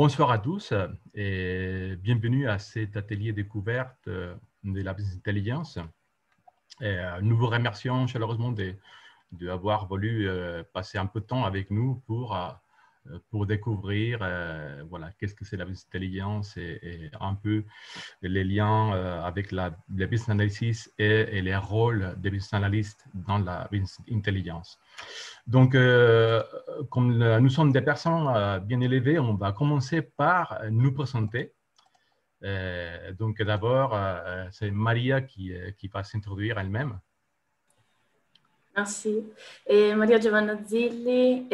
Bonsoir à tous et bienvenue à cet atelier découverte de la business intelligence. Nous vous remercions chaleureusement d'avoir voulu passer un peu de temps avec nous pour découvrir voilà, qu'est-ce que c'est la business intelligence et un peu les liens avec la business analysis et les rôles des business analysts dans la business intelligence. Donc, comme nous sommes des personnes bien élevées, on va commencer par nous présenter. Donc, d'abord, c'est Maria qui va s'introduire elle-même. Merci. Maria Giovanna Zilli,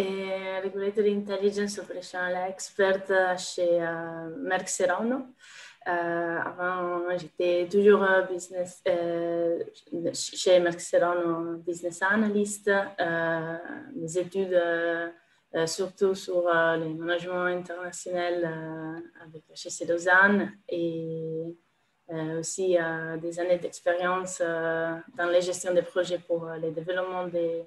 Regulatory Intelligence Operational Expert chez Merck Serono. Avant, j'étais toujours chez Merck Serono Business Analyst. Mes études surtout sur le management international avec HEC Lausanne et aussi des années d'expérience dans la gestion des projets pour le développement des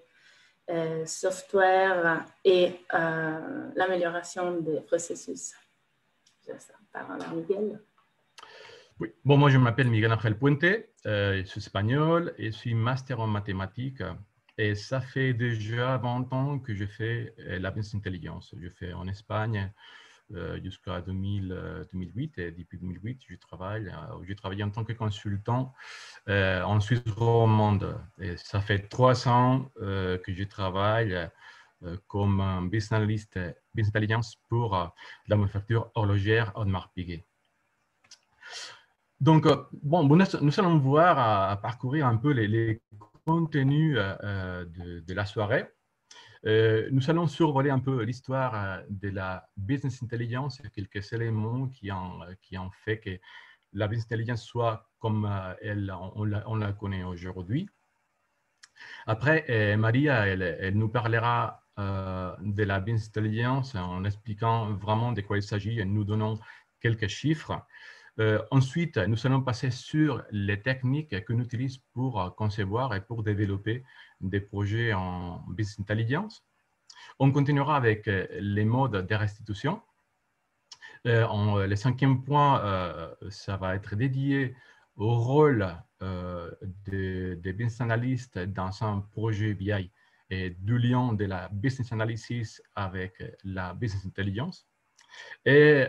software et l'amélioration des processus. Je parle à Miguel. Oui. Bon, moi, je m'appelle Miguel Ángel Puente, je suis espagnol et je suis master en mathématiques. Et ça fait déjà 20 ans que je fais la business intelligence. Je fais en Espagne jusqu'à 2008 et depuis 2008, je travaille en tant que consultant en Suisse romande. Et ça fait 3 ans que je travaille comme business analyst business intelligence pour la manufacture horlogère Audemars Piguet. Donc, bon, nous allons voir parcourir un peu les contenus de la soirée. Nous allons survoler un peu l'histoire de la business intelligence et quelques éléments qui ont fait que la business intelligence soit comme on la connaît aujourd'hui. Après, Maria, elle nous parlera de la business intelligence en expliquant vraiment de quoi il s'agit et nous donnant quelques chiffres. Ensuite, nous allons passer sur les techniques que nous utilisons pour concevoir et pour développer des projets en business intelligence. On continuera avec les modes de restitution. Le 5e point, ça va être dédié au rôle des business analysts dans un projet BI et du lien de la business analysis avec la business intelligence. Et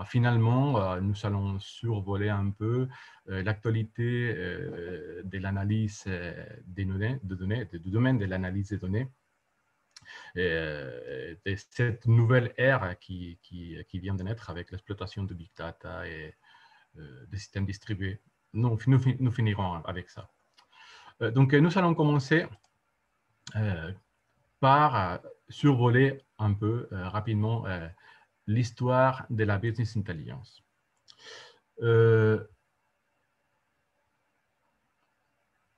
finalement, nous allons survoler un peu l'actualité de l'analyse des données, du domaine de l'analyse des données, de cette nouvelle ère qui vient de naître avec l'exploitation de Big Data et des systèmes distribués. Nous finirons avec ça. Donc, nous allons commencer par survoler un peu rapidement l'histoire de la business intelligence.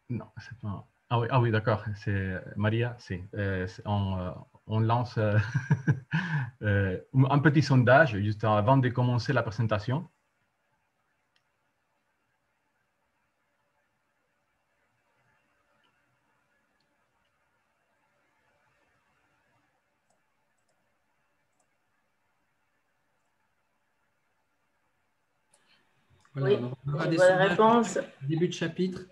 Non, c'est pas... Ah oui, d'accord, c'est Maria, on lance un petit sondage juste avant de commencer la présentation. Voilà, oui, on aura des réponses. Début de chapitre.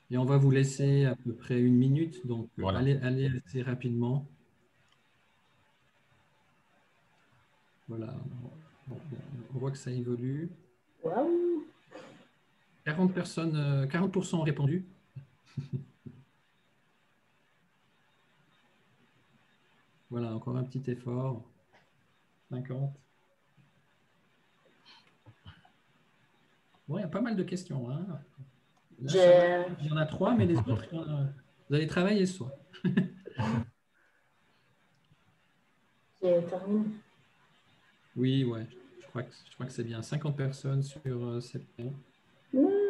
Et on va vous laisser à peu près 1 minute, donc voilà. allez assez rapidement. Voilà, on voit que ça évolue. Wow. 40% ont répondu. Voilà, encore un petit effort. 50. Bon, il y a pas mal de questions. Hein. Là, il y en a 3, mais les autres, vous allez travailler ce soir. J'ai terminé. Oui, ouais, je crois que c'est bien. 50 personnes sur 7 points.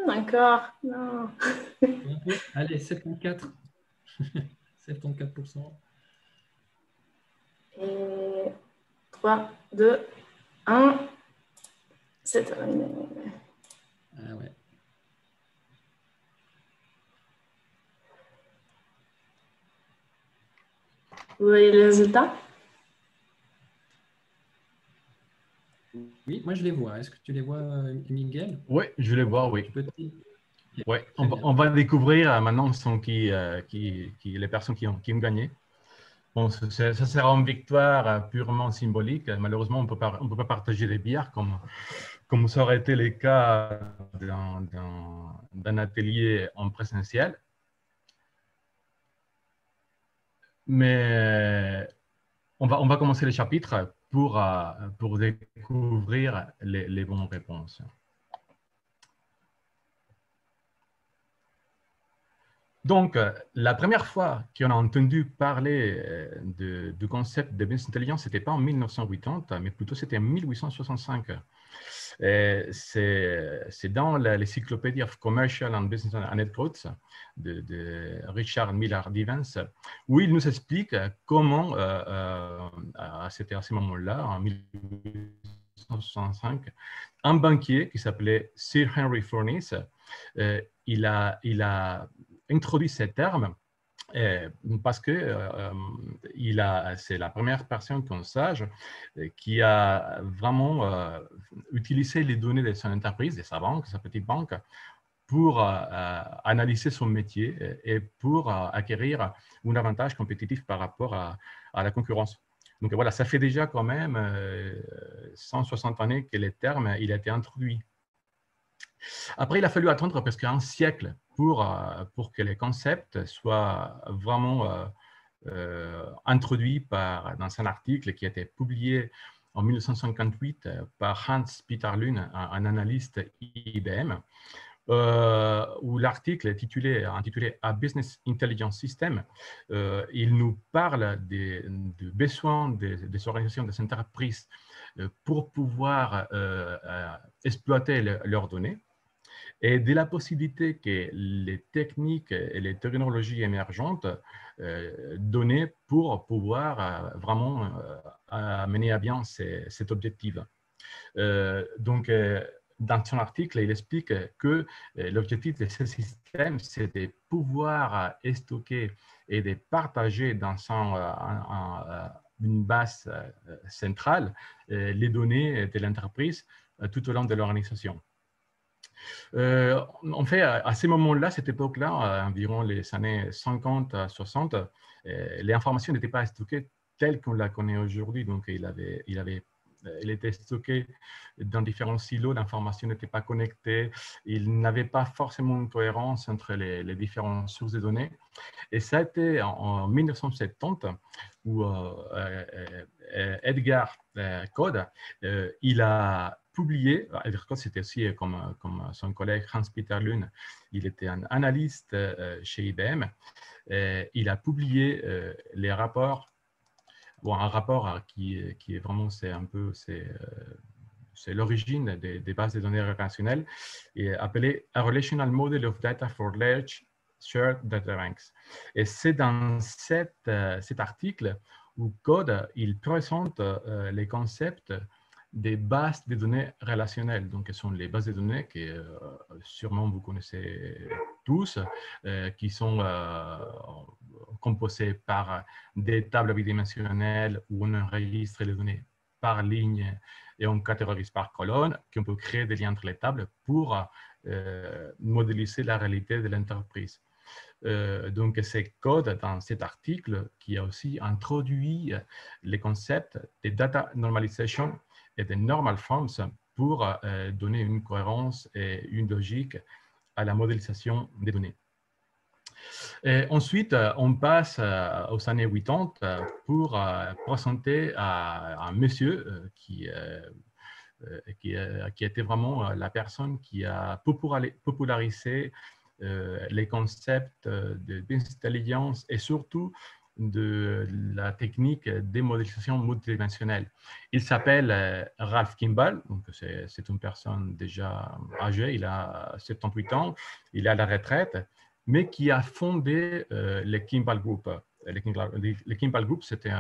Encore, non. Allez, 74. 74%. Et 3, 2, 1. C'est terminé. Ah ouais. Vous voyez les résultats? Oui, moi je les vois. Est-ce que tu les vois, Miguel? Oui, je les vois, oui. Tu peux te- Ouais, Très bien. on va découvrir maintenant les personnes qui ont gagné. Bon, ça sera une victoire purement symbolique. Malheureusement, on ne peut pas partager les bières comme ça aurait été le cas d'un atelier en présentiel. Mais on va commencer les chapitres pour découvrir les bonnes réponses. Donc, la première fois qu'on a entendu parler du concept de business intelligence, ce n'était pas en 1980, mais plutôt c'était en 1865. C'est dans l'Encyclopedia of Commercial and Business Anecdotes de Richard Miller Divens, où il nous explique comment, c'était à ce moment-là, en 1865, un banquier qui s'appelait Sir Henry Furniss, il a introduit ces termes parce que c'est la première personne qu'on sache qui a vraiment utilisé les données de son entreprise, de sa banque, sa petite banque, pour analyser son métier et pour acquérir un avantage compétitif par rapport à la concurrence. Donc voilà, ça fait déjà quand même 160 années que le terme il a été introduit. Après, il a fallu attendre presque un siècle pour que les concepts soient vraiment introduits dans un article qui a été publié en 1958 par Hans-Peter Lune, un analyste IBM, où l'article est intitulé A Business Intelligence System. Il nous parle des besoins des organisations, des entreprises pour pouvoir exploiter leurs données, et de la possibilité que les techniques et les technologies émergentes données pour pouvoir vraiment mener à bien cet objectif. Donc, dans son article, il explique que l'objectif de ce système, c'est de pouvoir stocker et de partager dans une base centrale les données de l'entreprise tout au long de l'organisation. En fait, à ce moment-là, cette époque-là, environ les années 50 à 60, les informations n'étaient pas stockées telles qu'on la connaît aujourd'hui. Donc, il était stocké dans différents silos, l'information n'était pas connectée, il n'avait pas forcément une cohérence entre les différentes sources de données. Et ça a été en 1970 où Edgar Code, il a publié, Edgar Code c'était aussi comme son collègue Hans-Peter Lune, il était un analyste chez IBM, il a publié les rapports, un rapport qui est vraiment, c'est l'origine des bases de données relationnelles, et appelé A Relational Model of Data for Large Shared Data Banks. Et c'est dans cet article où Code il présente les concepts des bases de données relationnelles. Donc, ce sont les bases de données que sûrement vous connaissez tous, qui sont composées par des tables bidimensionnelles où on enregistre les données par ligne et on catégorise par colonne, qu'on peut créer des liens entre les tables pour modéliser la réalité de l'entreprise. Donc, c'est Code dans cet article qui a aussi introduit les concepts de data normalization et de normal forms pour donner une cohérence et une logique à la modélisation des données. Et ensuite, on passe aux années 80 pour présenter à un monsieur qui était vraiment la personne qui a popularisé les concepts de business intelligence et surtout de la technique de modélisation multidimensionnelle. Il s'appelle Ralph Kimball, donc c'est une personne déjà âgée, il a 78 ans, il est à la retraite, mais qui a fondé le Kimball Group. Le Kimball Group, c'était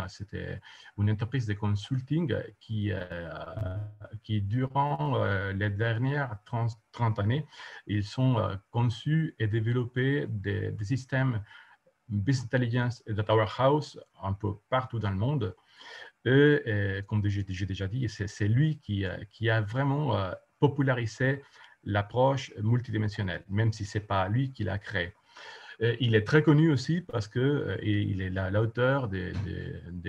une entreprise de consulting qui durant les dernières 30 années, ils ont conçu et développé des systèmes Business Intelligence et Data Warehouse un peu partout dans le monde. Et comme j'ai déjà dit, c'est lui qui a vraiment popularisé l'approche multidimensionnelle, même si ce n'est pas lui qui l'a créée. Il est très connu aussi parce qu'il est l'auteur de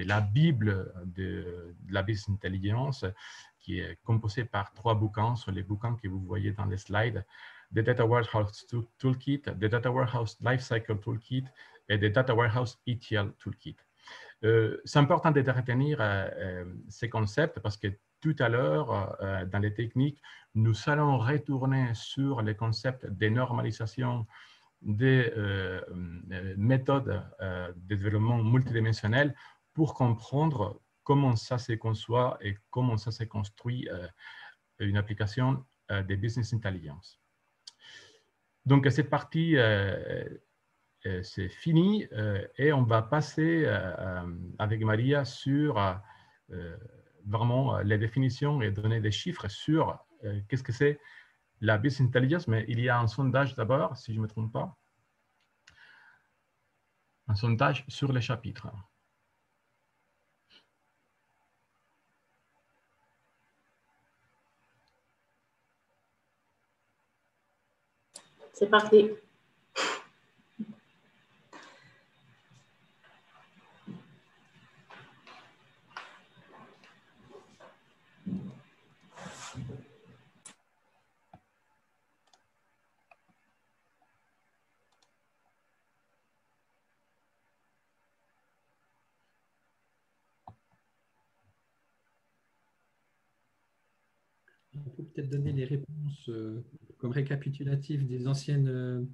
la Bible de la Business Intelligence, qui est composée par 3 bouquins, sur les bouquins que vous voyez dans les slides: The Data Warehouse Toolkit, The Data Warehouse Lifecycle Toolkit et The Data Warehouse ETL Toolkit. C'est important de retenir ces concepts parce que tout à l'heure, dans les techniques, nous allons retourner sur les concepts de normalisation des méthodes de développement multidimensionnel pour comprendre comment ça se conçoit et comment ça se construit une application de business intelligence. Donc, cette partie, c'est fini et on va passer avec Maria sur vraiment les définitions et donner des chiffres sur qu'est-ce que c'est la business intelligence. Mais il y a un sondage d'abord, si je ne me trompe pas, un sondage sur les chapitres. C'est parti. On peut peut-être donner les réponses comme récapitulatif des anciennes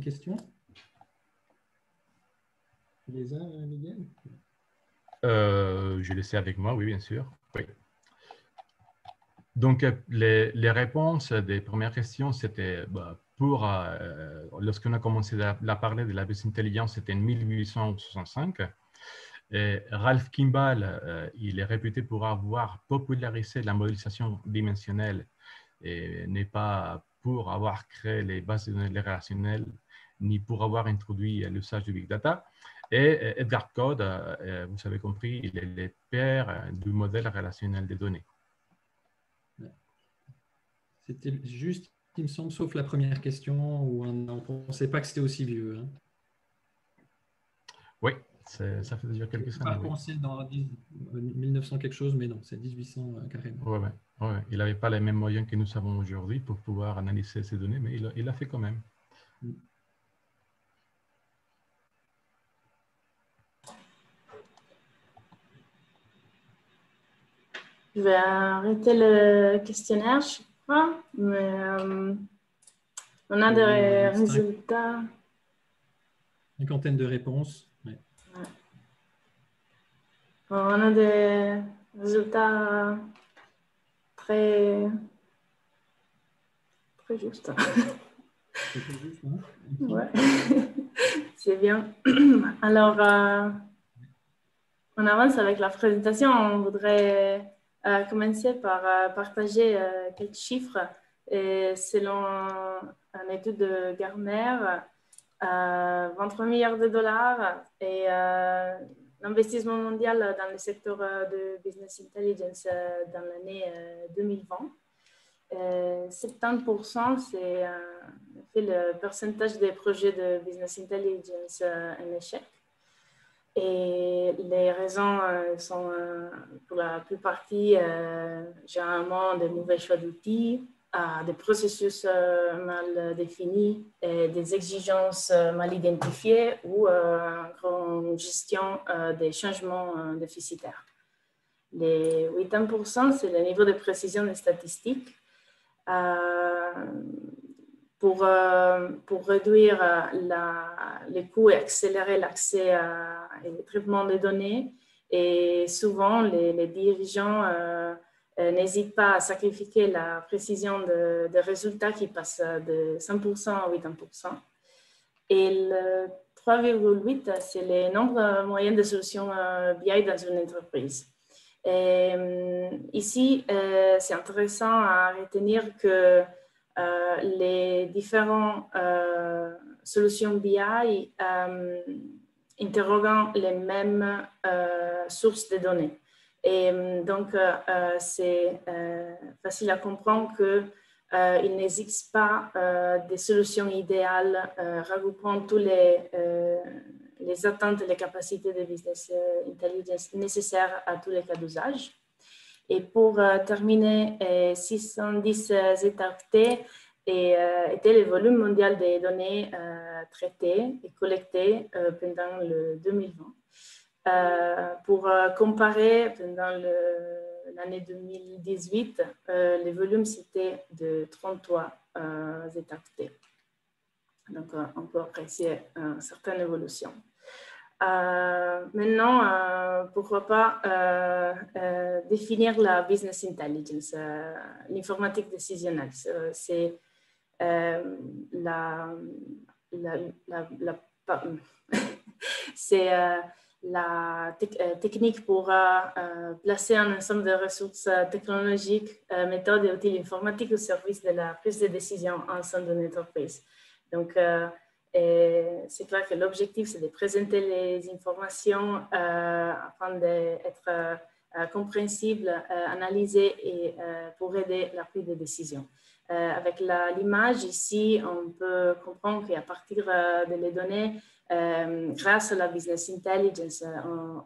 questions. Tu les as, Miguel? Je laissais avec moi, oui, bien sûr. Oui. Donc, les réponses des premières questions, c'était pour, lorsqu'on a commencé à parler de la business intelligence, c'était en 1865. Et Ralph Kimball, il est réputé pour avoir popularisé la modélisation dimensionnelle et n'est pas pour avoir créé les bases de données relationnelles ni pour avoir introduit l'usage du big data. Et Edgar Code, vous avez compris, il est le père du modèle relationnel des données. C'était juste, il me semble, sauf la première question où on ne pensait pas que c'était aussi vieux. Hein. Oui, ça fait déjà quelques années. On pensait dans 1900 quelque chose, mais non, c'est 1800 carrément. Ouais. Il n'avait pas les mêmes moyens que nous avons aujourd'hui pour pouvoir analyser ces données, mais il l'a fait quand même. Je vais arrêter le questionnaire, je crois, mais on a des résultats. Une cinquantaine de réponses. Ouais. Ouais. On a des résultats très justes. C'est juste, hein? Ouais. C'est bien. Alors, on avance avec la présentation. On voudrait commencer par partager quelques chiffres. Et selon une étude de Gartner, 23 milliards de dollars et l'investissement mondial dans le secteur de business intelligence dans l'année 2020. 70%, c'est le pourcentage des projets de business intelligence en échec. Et les raisons sont pour la plupart généralement de mauvais choix d'outils, des processus mal définis, et des exigences mal identifiées ou une grande gestion des changements déficitaires. Les 80%, c'est le niveau de précision des statistiques. Pour réduire les coûts et accélérer l'accès et le traitement des données. Et souvent, les dirigeants n'hésitent pas à sacrifier la précision des résultats qui passent de 100% à 80%. Et le 3,8, c'est le nombre moyen de solutions BI dans une entreprise. Et ici, c'est intéressant à retenir que les différentes solutions BI interroguent les mêmes sources de données. Et donc, c'est facile à comprendre qu'il n'existe pas des solutions idéales regroupant tous les attentes et les capacités de business intelligence nécessaires à tous les cas d'usage. Et pour terminer, 610 ZTT était le volume mondial des données traitées et collectées pendant le 2020. Pour comparer, pendant l'année 2018, le volume c'était de 33 ZTT. Donc, on peut apprécier une certaine évolution. Maintenant, pourquoi pas définir la business intelligence, l'informatique décisionnelle. C'est la technique pour placer un ensemble de ressources technologiques, méthodes et outils informatiques au service de la prise de décision en sein d'une entreprise. Donc, c'est clair que l'objectif, c'est de présenter les informations afin d'être compréhensibles, analysées et pour aider la prise de décision. Avec l'image ici, on peut comprendre qu'à partir de les données, grâce à la business intelligence,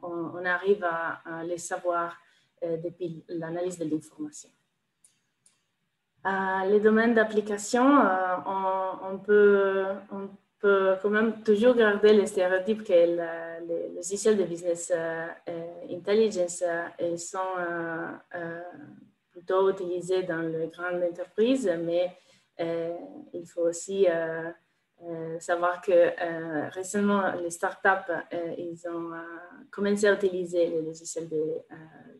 on arrive à les savoir depuis l'analyse de l'information. Les domaines d'application, on peut quand même toujours garder le stéréotype que les logiciels de business intelligence ils sont plutôt utilisés dans les grandes entreprises, mais il faut aussi savoir que récemment, les startups, ils ont commencé à utiliser les logiciels de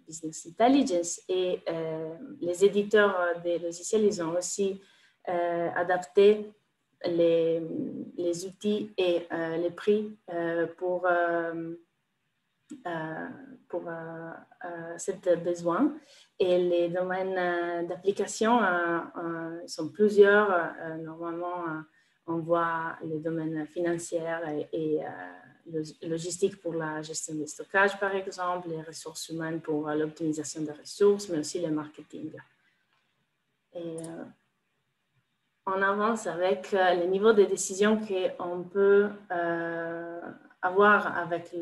business intelligence et les éditeurs des logiciels, ils ont aussi adapté les outils et les prix pour ce besoin. Et les domaines d'application sont plusieurs. Normalement, on voit les domaines financiers et logistique pour la gestion du stockage, par exemple, les ressources humaines pour l'optimisation des ressources, mais aussi le marketing. Et on avance avec le niveau de décision qu'on peut avoir avec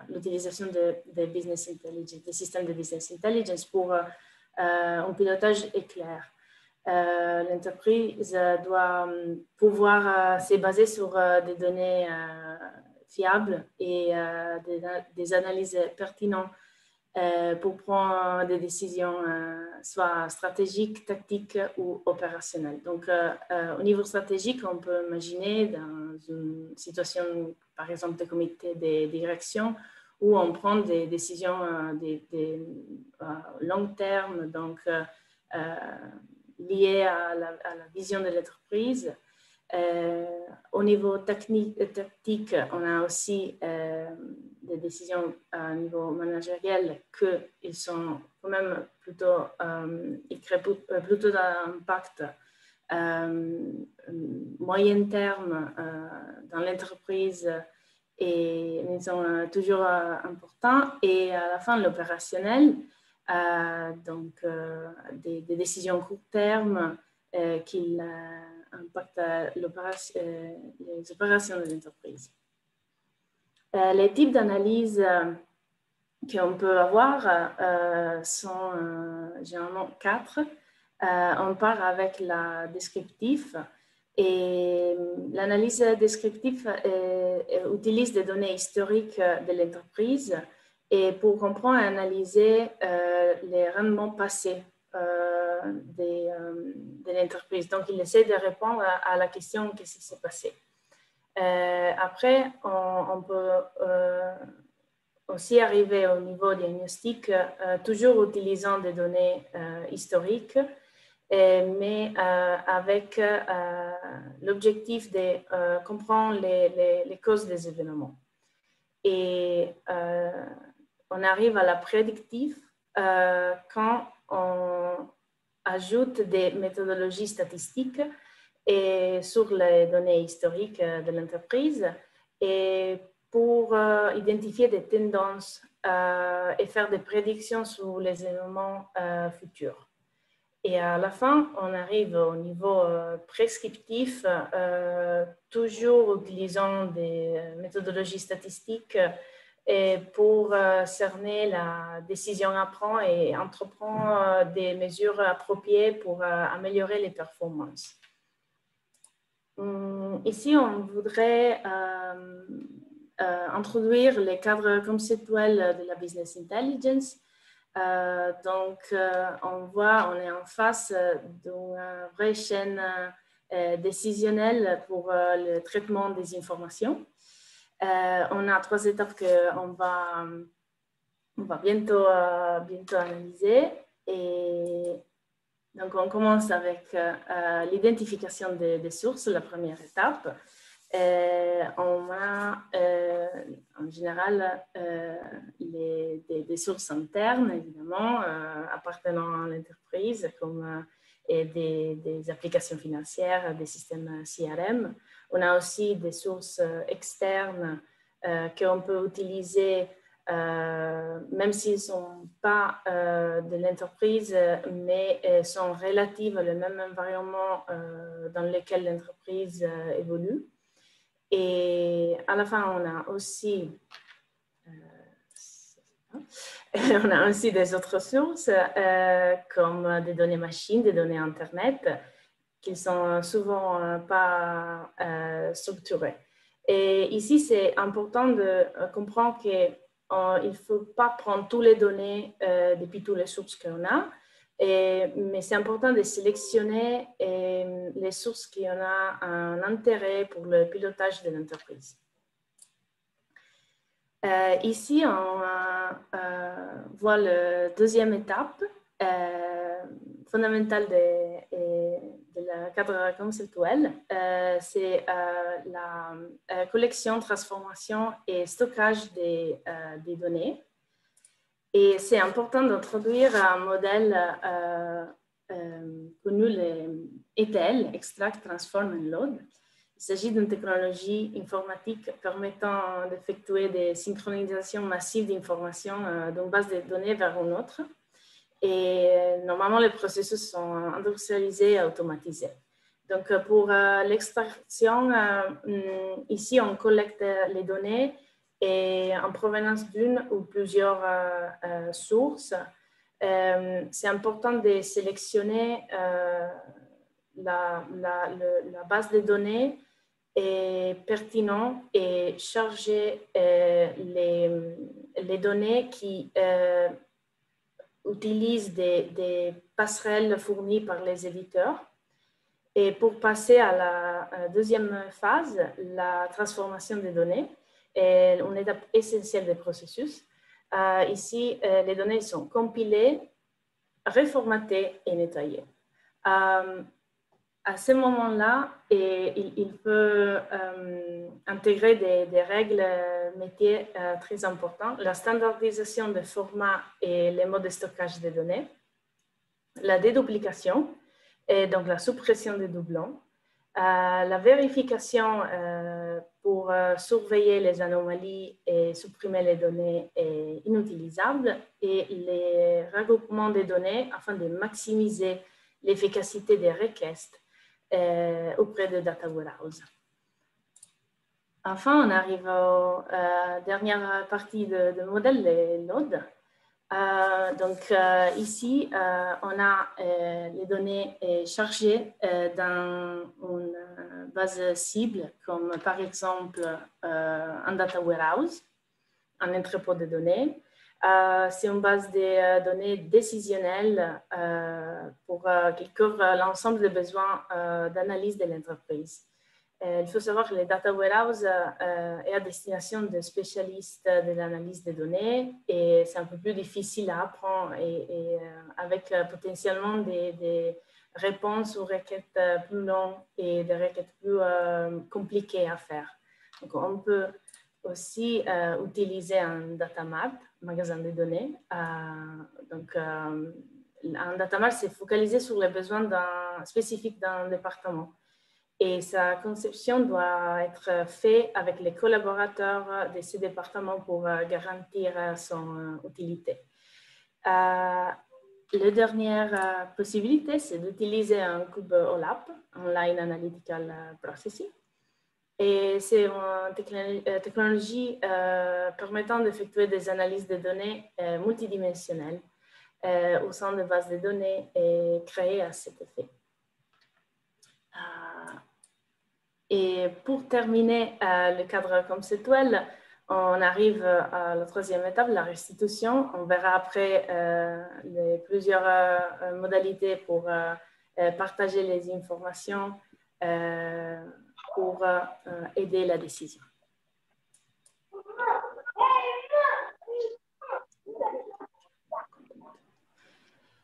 l'utilisation de business intelligence, des systèmes de business intelligence pour un pilotage éclair. L'entreprise doit pouvoir se baser sur des données fiables et des analyses pertinentes pour prendre des décisions soit stratégiques, tactiques ou opérationnelles. Donc, au niveau stratégique, on peut imaginer dans une situation, par exemple, de comité de direction, où on prend des décisions long terme, donc liées à la vision de l'entreprise. Au niveau tactique, on a aussi des décisions à niveau managériel qu'ils sont quand même plutôt, ils créent plutôt d'impact moyen terme dans l'entreprise et ils sont toujours importants. Et à la fin, l'opérationnel, donc des décisions court terme qui impactent les opérations de l'entreprise. Les types d'analyse qu'on peut avoir sont généralement 4. On part avec la descriptif et l'analyse descriptive utilise des données historiques de l'entreprise et pour comprendre et analyser les rendements passés de l'entreprise. Donc, il essaie de répondre à la question « qu'est-ce qui s'est passé ?» Après, on peut aussi arriver au niveau diagnostic, toujours utilisant des données historiques, mais avec l'objectif de comprendre les causes des événements. Et on arrive à la prédictive quand on ajoute des méthodologies statistiques et sur les données historiques de l'entreprise et pour identifier des tendances et faire des prédictions sur les événements futurs. Et à la fin, on arrive au niveau prescriptif, toujours utilisant des méthodologies statistiques et pour cerner la décision à prendre et entreprendre des mesures appropriées pour améliorer les performances. Ici, on voudrait introduire les cadres conceptuels de la business intelligence. On voit, on est en face d'une vraie chaîne décisionnelle pour le traitement des informations. On a 3 étapes qu'on va bientôt analyser. Et donc, on commence avec l'identification des sources, la première étape. On a en général des sources internes, évidemment, appartenant à l'entreprise, comme des applications financières, des systèmes CRM. On a aussi des sources externes qu'on peut utiliser, même s'ils ne sont pas de l'entreprise, mais sont relatives au même environnement dans lequel l'entreprise évolue. Et à la fin, on a aussi des autres sources comme des données machines, des données Internet, qui sont souvent pas structurées. Et ici, c'est important de comprendre qu'il ne faut pas prendre toutes les données depuis toutes les sources qu'on a, mais c'est important de sélectionner les sources qui ont un intérêt pour le pilotage de l'entreprise. Ici, on voit la deuxième étape fondamentale de la cadre conceptuel. C'est la collection, transformation et stockage des données. Et c'est important d'introduire un modèle connu, les ETL, Extract, Transform and Load. Il s'agit d'une technologie informatique permettant d'effectuer des synchronisations massives d'informations d'une base de données vers une autre. Et normalement, les processus sont industrialisés et automatisés. Donc, pour l'extraction, ici, on collecte les données et en provenance d'une ou plusieurs sources. C'est important de sélectionner la base de données est pertinente et charger les données qui utilisent des passerelles fournies par les éditeurs. Et pour passer à la deuxième phase, la transformation des données, est une étape essentielle des processus. Ici, les données sont compilées, reformatées et nettoyées. À ce moment-là, il peut intégrer des règles métiers très importantes, la standardisation des formats et les modes de stockage des données, la déduplication, et donc la suppression des doublons, la vérification pour surveiller les anomalies et supprimer les données inutilisables, et les regroupements des données afin de maximiser l'efficacité des requêtes auprès de Data Warehouse. Enfin, on arrive à la dernière partie du modèle, les loads. Ici, on a les données chargées dans une base cible, comme par exemple un Data Warehouse, un entrepôt de données. C'est une base de données décisionnelle qui couvre l'ensemble des besoins d'analyse de l'entreprise. Il faut savoir que les data warehouse est à destination des spécialistes de l'analyse des données et c'est un peu plus difficile à apprendre et avec potentiellement des réponses aux requêtes plus longues et des requêtes plus compliquées à faire. Donc, on peut aussi utiliser un data mart, magasin de données. Un data mart, c'est focalisé sur les besoins spécifiques d'un département. et sa conception doit être faite avec les collaborateurs de ce département pour garantir son utilité. La dernière possibilité, c'est d'utiliser un cube OLAP, Online Analytical Processing. Et c'est une technologie permettant d'effectuer des analyses de données multidimensionnelles au sein de bases de données créées à cet effet. Et pour terminer le cadre conceptuel, on arrive à la troisième étape, la restitution. On verra après plusieurs modalités pour partager les informations pour aider la décision.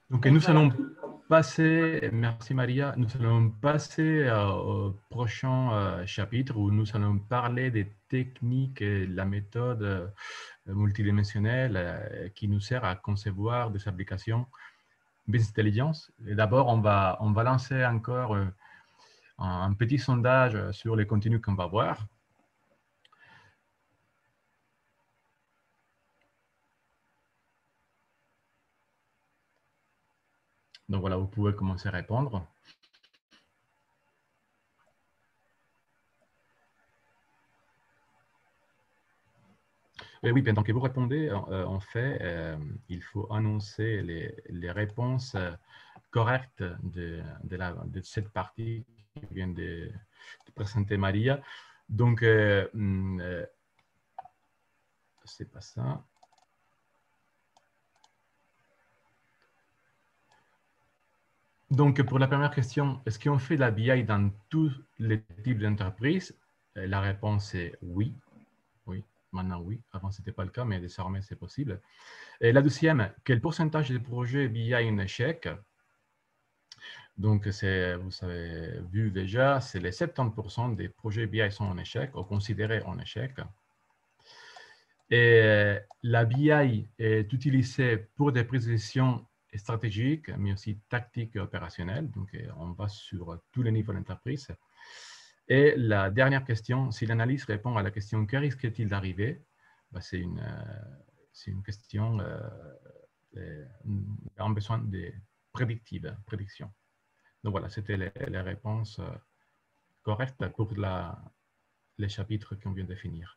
Donc, nous allons passer, merci Maria, nous allons passer au prochain chapitre où nous allons parler des techniques et de la méthode multidimensionnelle qui nous sert à concevoir des applications business intelligence. Et d'abord, on va lancer encore un petit sondage sur les contenus qu'on va voir. Donc voilà, vous pouvez commencer à répondre. Et oui, pendant que vous répondez, en fait, il faut annoncer les réponses correctes de cette partie qui vient de présenter Maria. Donc, c'est pas ça. Donc, pour la première question, est-ce qu'on fait de la BI dans tous les types d'entreprises? La réponse est oui. Oui, maintenant oui. Avant, ce n'était pas le cas, mais désormais, c'est possible. Et la deuxième, quel pourcentage des projets BI en échec? Donc, vous avez vu déjà, c'est les 70% des projets BI sont en échec ou considérés en échec. Et la BI est utilisée pour des prises de décision stratégiques, mais aussi tactiques et opérationnelles. Donc, on va sur tous les niveaux d'entreprise. Et la dernière question, si l'analyse répond à la question « Que risque-t-il d'arriver ?» c'est une question en besoin de prédiction. Donc voilà, c'était les réponses correctes pour les chapitres qu'on vient de finir.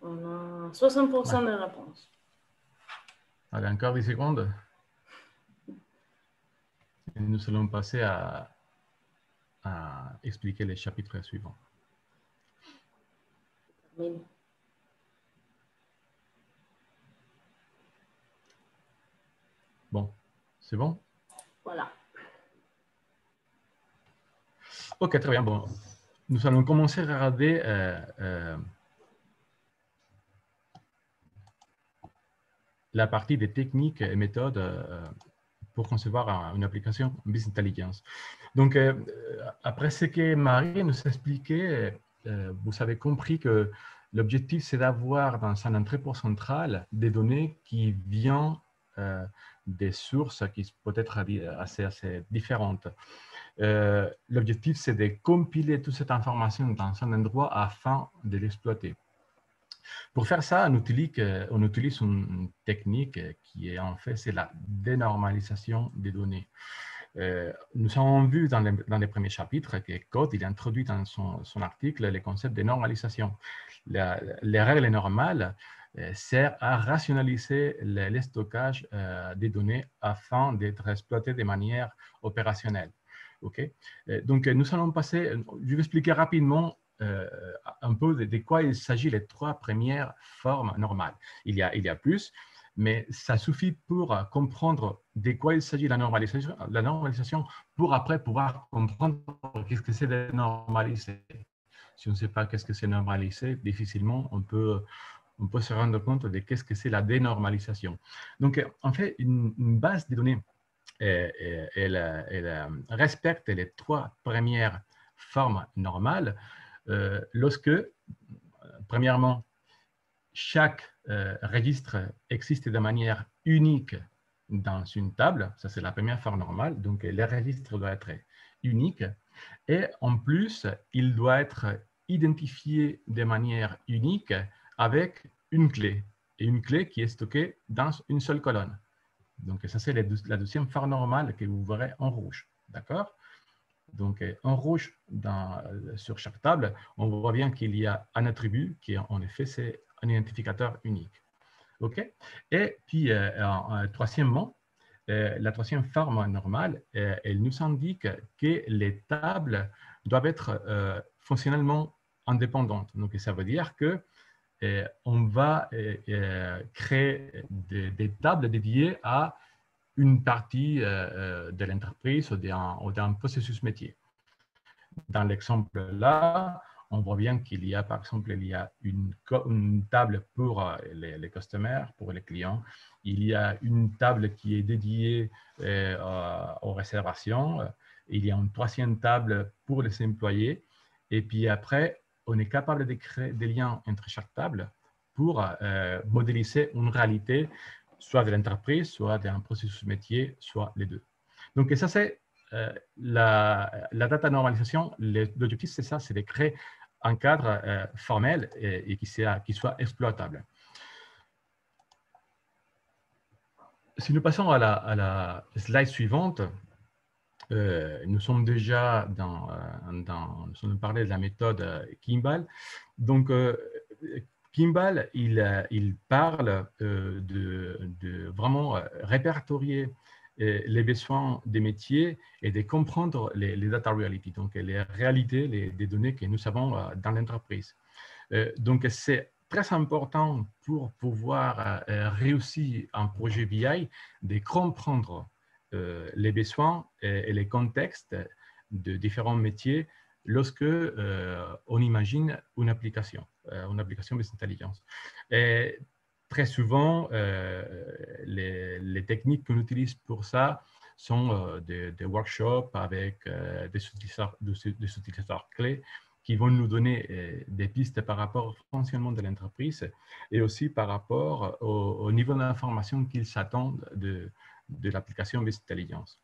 On a 60% de réponses. Allez, encore 10 secondes. Et nous allons passer à expliquer les chapitres suivants. Oui. Bon, c'est bon? Voilà. Ok, très bien. Bon, nous allons commencer à regarder la partie des techniques et méthodes pour concevoir une application Business Intelligence. Donc, après ce que Marie nous a expliqué, vous avez compris que l'objectif, c'est d'avoir dans un entrepôt central des données qui viennent des sources qui peuvent être assez différentes. L'objectif, c'est de compiler toute cette information dans un endroit afin de l'exploiter. Pour faire ça, on utilise une technique qui est en fait, c'est la dénormalisation des données. Nous avons vu dans les premiers chapitres que Code il introduit dans son article les concepts de normalisation. Les règles normales servent à rationaliser le stockage des données afin d'être exploitées de manière opérationnelle. Okay? Donc, nous allons passer, je vais expliquer rapidement un peu de quoi il s'agit les trois premières formes normales. Il y a plus, mais ça suffit pour comprendre de quoi il s'agit la normalisation pour après pouvoir comprendre qu'est-ce que c'est de normaliser. Si on ne sait pas qu'est-ce que c'est normaliser, difficilement on peut se rendre compte de qu'est-ce que c'est la dénormalisation. Donc, en fait, une base de données elle respecte les trois premières formes normales lorsque, premièrement, chaque registre existe de manière unique dans une table. Ça, c'est la première forme normale. Donc, les registres doivent être uniques. Et en plus, il doit être identifié de manière unique avec une clé. Et une clé qui est stockée dans une seule colonne. Donc, ça, c'est la deuxième forme normale que vous verrez en rouge. D'accord? Donc, en rouge, sur chaque table, on voit bien qu'il y a un attribut qui, en effet, c'est un identificateur unique. OK? Et puis, troisièmement, la troisième forme normale, elle nous indique que les tables doivent être fonctionnellement indépendantes. Donc, ça veut dire que on va créer des tables dédiées à une partie de l'entreprise ou d'un processus métier. Dans l'exemple là, on voit bien qu'il y a, par exemple, il y a une table pour les customers, pour les clients. Il y a une table qui est dédiée aux réservations. Il y a une troisième table pour les employés. Et puis après, on est capable de créer des liens entre chaque table pour modéliser une réalité, soit de l'entreprise, soit d'un processus métier, soit les deux. Donc, ça, c'est la data normalisation. L'objectif, c'est ça, c'est de créer un cadre formel et qui soit exploitable. Si nous passons à la slide suivante, nous sommes déjà nous sommes parlé de la méthode Kimball. Donc, Kimball, il parle de vraiment répertorier les besoins des métiers et de comprendre les data reality, donc les réalités des données que nous avons dans l'entreprise. Donc, c'est très important pour pouvoir réussir un projet BI de comprendre les besoins et les contextes de différents métiers lorsque on imagine une application business intelligence. Et très souvent, les techniques qu'on utilise pour ça sont des workshops avec des utilisateurs clés qui vont nous donner des pistes par rapport au fonctionnement de l'entreprise et aussi par rapport au niveau d'information qu'ils s'attendent de l'application business intelligence.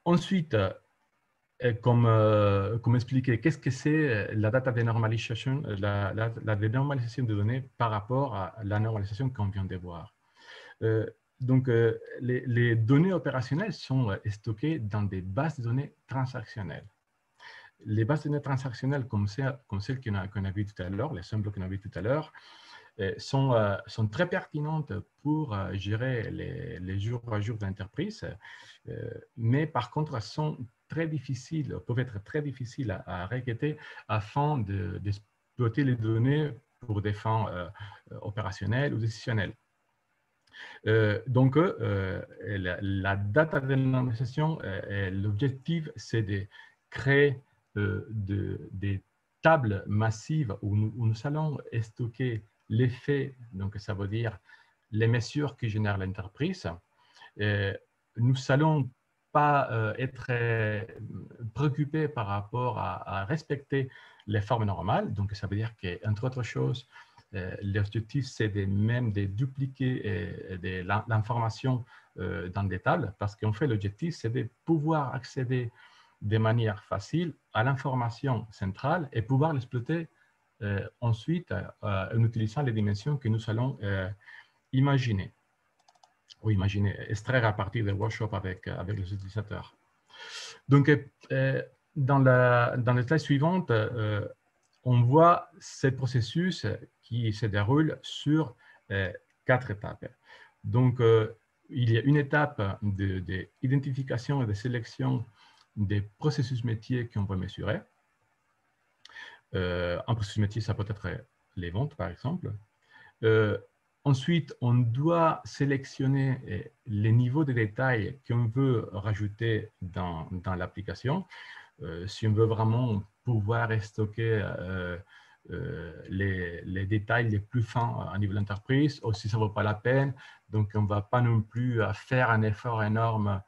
Ensuite, comme expliqué, qu'est-ce que c'est la data denormalization, la dénormalisation de données par rapport à la normalisation qu'on vient de voir. Donc, les données opérationnelles sont stockées dans des bases de données transactionnelles. Les bases de données transactionnelles, comme celles qu'on a vues tout à l'heure, les symboles qu'on a vues tout à l'heure, sont très pertinentes pour gérer les jours à jour de l'entreprise, mais par contre, sont très difficiles, peuvent être très difficiles à requêter afin d'exploiter les données pour des fins opérationnelles ou décisionnelles. Donc, la data denormalisation, l'objectif, c'est de créer des tables massives où nous allons stocker les faits, donc ça veut dire les mesures qui génèrent l'entreprise. Nous n'allons pas être préoccupés par rapport à respecter les formes normales. Donc, ça veut dire qu'entre autres choses, l'objectif, c'est même de dupliquer l'information dans des tables, parce qu'en fait, l'objectif, c'est de pouvoir accéder de manière facile à l'information centrale et pouvoir l'exploiter ensuite en utilisant les dimensions que nous allons imaginer, ou extraire à partir des workshops avec les utilisateurs. Donc, dans la slide suivante, on voit ce processus qui se déroule sur 4 étapes. Donc, il y a une étape d'identification et de sélection des processus métiers qu'on veut mesurer. Un processus métier, ça peut être les ventes, par exemple. Ensuite, on doit sélectionner les niveaux de détail qu'on veut rajouter dans l'application. Si on veut vraiment pouvoir stocker les détails les plus fins à niveau d'entreprise, ou si ça ne vaut pas la peine, donc on ne va pas non plus faire un effort énorme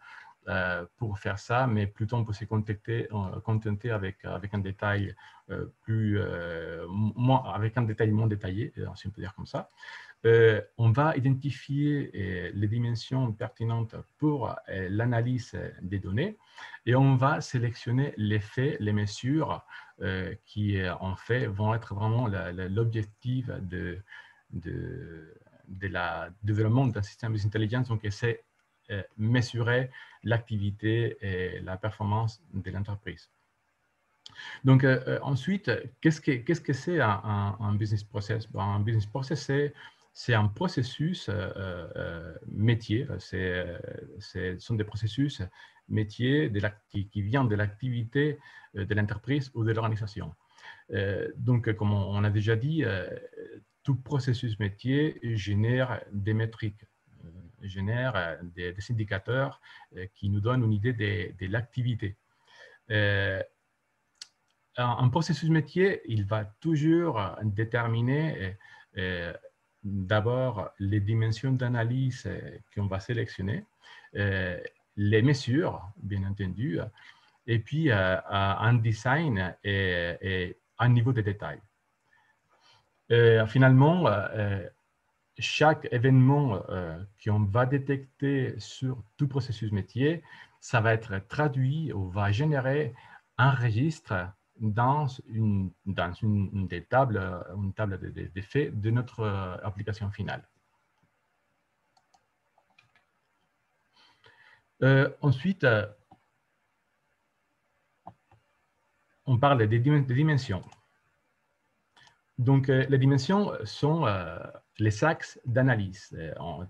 pour faire ça, mais plutôt on peut se contenter avec un détail avec un détail moins détaillé, si on peut dire comme ça. On va identifier les dimensions pertinentes pour l'analyse des données et on va sélectionner les faits, les mesures qui, en fait, vont être vraiment l'objectif de la développement d'un système d'intelligence. Donc, c'est mesurer l'activité et la performance de l'entreprise. Donc, ensuite, qu'est-ce que c'est un business process? Un business process, c'est un processus métier. Ce sont des processus métiers qui viennent de l'activité de l'entreprise ou de l'organisation. Donc, comme on a déjà dit, tout processus métier génère des métriques, génère des indicateurs qui nous donnent une idée de l'activité. Un processus métier, il va toujours déterminer d'abord les dimensions d'analyse qu'on va sélectionner, les mesures, bien entendu, et puis un design et un niveau de détail. Finalement, chaque événement qu'on va détecter sur tout processus métier, ça va être traduit ou va générer un registre dans une table de faits de notre application finale. Ensuite, on parle des dimensions. Donc, les dimensions sont les axes d'analyse.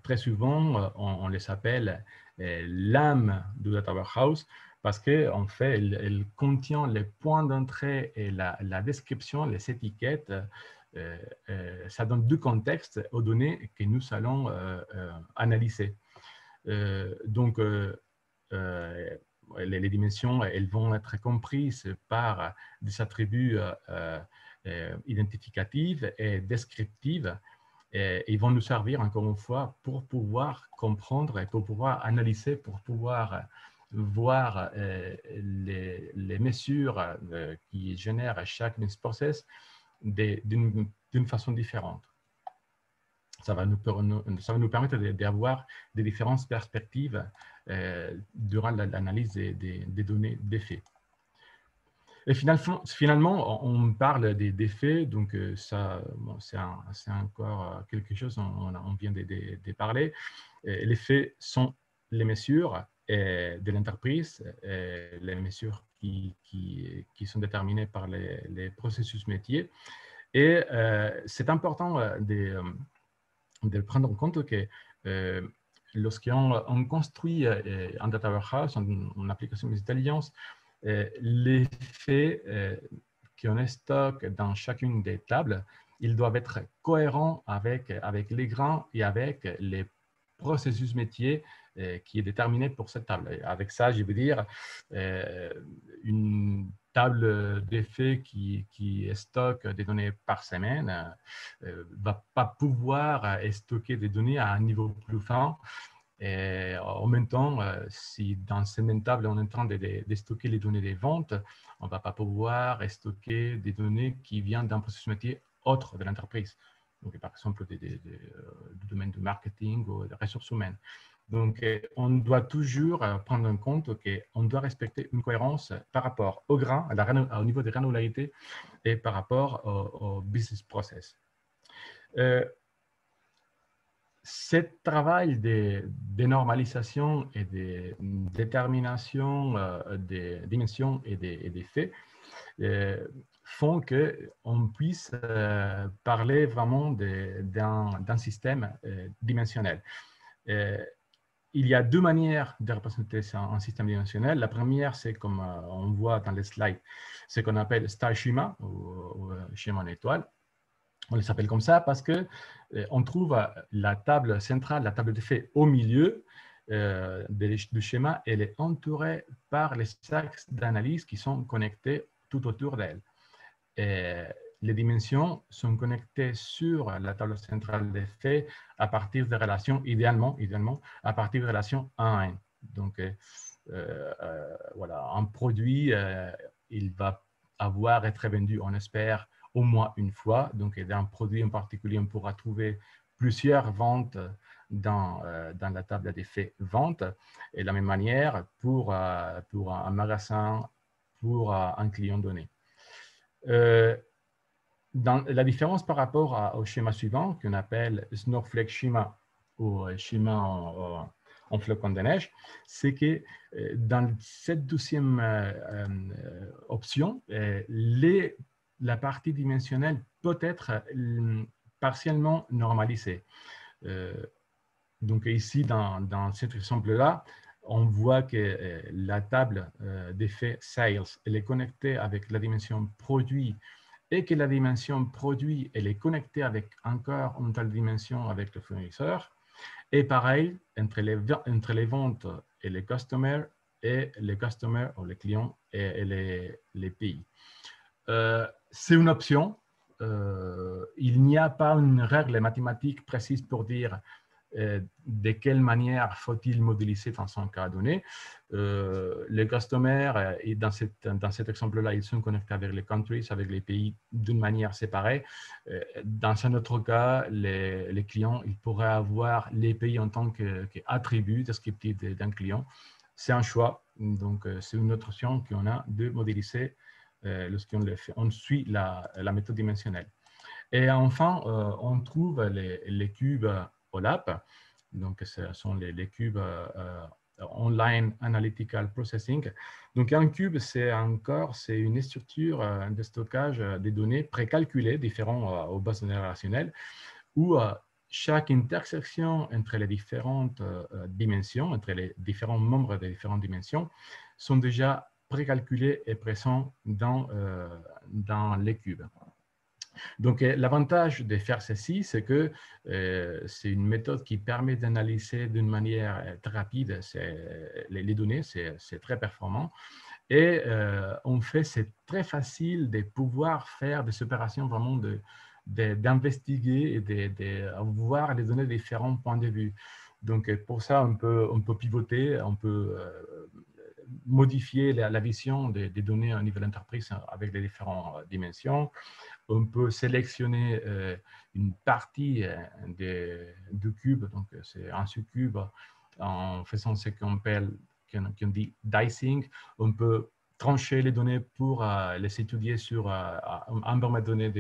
Très souvent, on les appelle l'âme du Data Warehouse parce qu'en fait, elle contient les points d'entrée et la description, les étiquettes. Ça donne deux contextes aux données que nous allons analyser. Donc, les dimensions, elles vont être comprises par des attributs identificatives et descriptives. Et ils vont nous servir, encore une fois, pour pouvoir comprendre et pour pouvoir analyser, pour pouvoir voir les mesures qui génèrent chaque business process d'une façon différente. Ça va nous permettre d'avoir des différentes perspectives durant l'analyse des données des faits. Et finalement, on parle des faits, donc ça, bon, c'est encore quelque chose, on vient de parler. Les faits sont les mesures de l'entreprise, les mesures qui sont déterminées par les processus métiers. Et c'est important de prendre en compte que lorsqu'on construit un data warehouse, une application d'intelligence, les faits qu'on stocke dans chacune des tables, ils doivent être cohérents avec les grands et avec les processus métiers qui est déterminé pour cette table. Et avec ça, je veux dire une table de faits qui stocke des données par semaine ne va pas pouvoir stocker des données à un niveau plus fin. Et en même temps, si dans cette même table, on est en train de stocker les données des ventes, on ne va pas pouvoir stocker des données qui viennent d'un processus métier autre de l'entreprise. Donc, par exemple, du domaine du marketing ou des ressources humaines. Donc, on doit toujours prendre en compte qu'on doit respecter une cohérence par rapport au grain, au niveau des granularités et par rapport au business process. Ce travail de normalisation et de détermination des dimensions et des faits font qu'on puisse parler vraiment d'un système dimensionnel. Il y a deux manières de représenter un système dimensionnel. La première, c'est comme on voit dans les slides, ce qu'on appelle star schema ou schéma en étoile. On les appelle comme ça parce qu'on trouve la table centrale, la table de faits au milieu du schéma. Elle est entourée par les axes d'analyse qui sont connectés tout autour d'elle. Les dimensions sont connectées sur la table centrale des faits à partir de relations, idéalement à partir de relations 1 à 1. Donc, voilà, un produit, il va être vendu, on espère, au moins une fois. Donc, d'un produit en particulier, on pourra trouver plusieurs ventes dans la table d'effets vente. Et de la même manière pour un magasin, pour un client donné. Dans la différence par rapport au schéma suivant, qu'on appelle Snowflake Schema ou schéma en flocon de neige, c'est que dans cette deuxième option, la partie dimensionnelle peut être partiellement normalisée. Donc ici, dans cet exemple-là, on voit que la table d'effet sales, elle est connectée avec la dimension produit et que la dimension produit, elle est connectée avec encore une telle dimension avec le fournisseur. Et pareil, entre les ventes et les customers ou les clients et les pays. C'est une option. Il n'y a pas une règle mathématique précise pour dire de quelle manière faut-il modéliser dans son cas donné. Les customers, et dans cet exemple-là, ils sont connectés avec les countries, avec les pays d'une manière séparée. Dans un autre cas, les clients, ils pourraient avoir les pays en tant qu'attribut descriptif d'un client. C'est un choix. Donc, c'est une autre option qu'on a de modéliser lorsqu'on le fait. On suit la méthode dimensionnelle. Et enfin, on trouve les cubes OLAP. Donc, ce sont les cubes Online Analytical Processing. Donc, un cube, c'est une structure de stockage des données précalculées, différentes aux bases de données relationnelles, où chaque intersection entre les différentes dimensions, entre les différents membres des différentes dimensions, sont déjà précalculés et présents dans les cubes. Donc, l'avantage de faire ceci, c'est que c'est une méthode qui permet d'analyser d'une manière très rapide les données, c'est très performant. Et en fait, c'est très facile de pouvoir faire des opérations vraiment d'investiguer et de voir les données de différents points de vue. Donc, pour ça, on peut pivoter, on peut modifier la vision des données à niveau d'entreprise avec les différentes dimensions. On peut sélectionner une partie du cube, donc c'est un sous-cube, en faisant ce qu'on dit dicing. On peut trancher les données pour les étudier sur un membre donné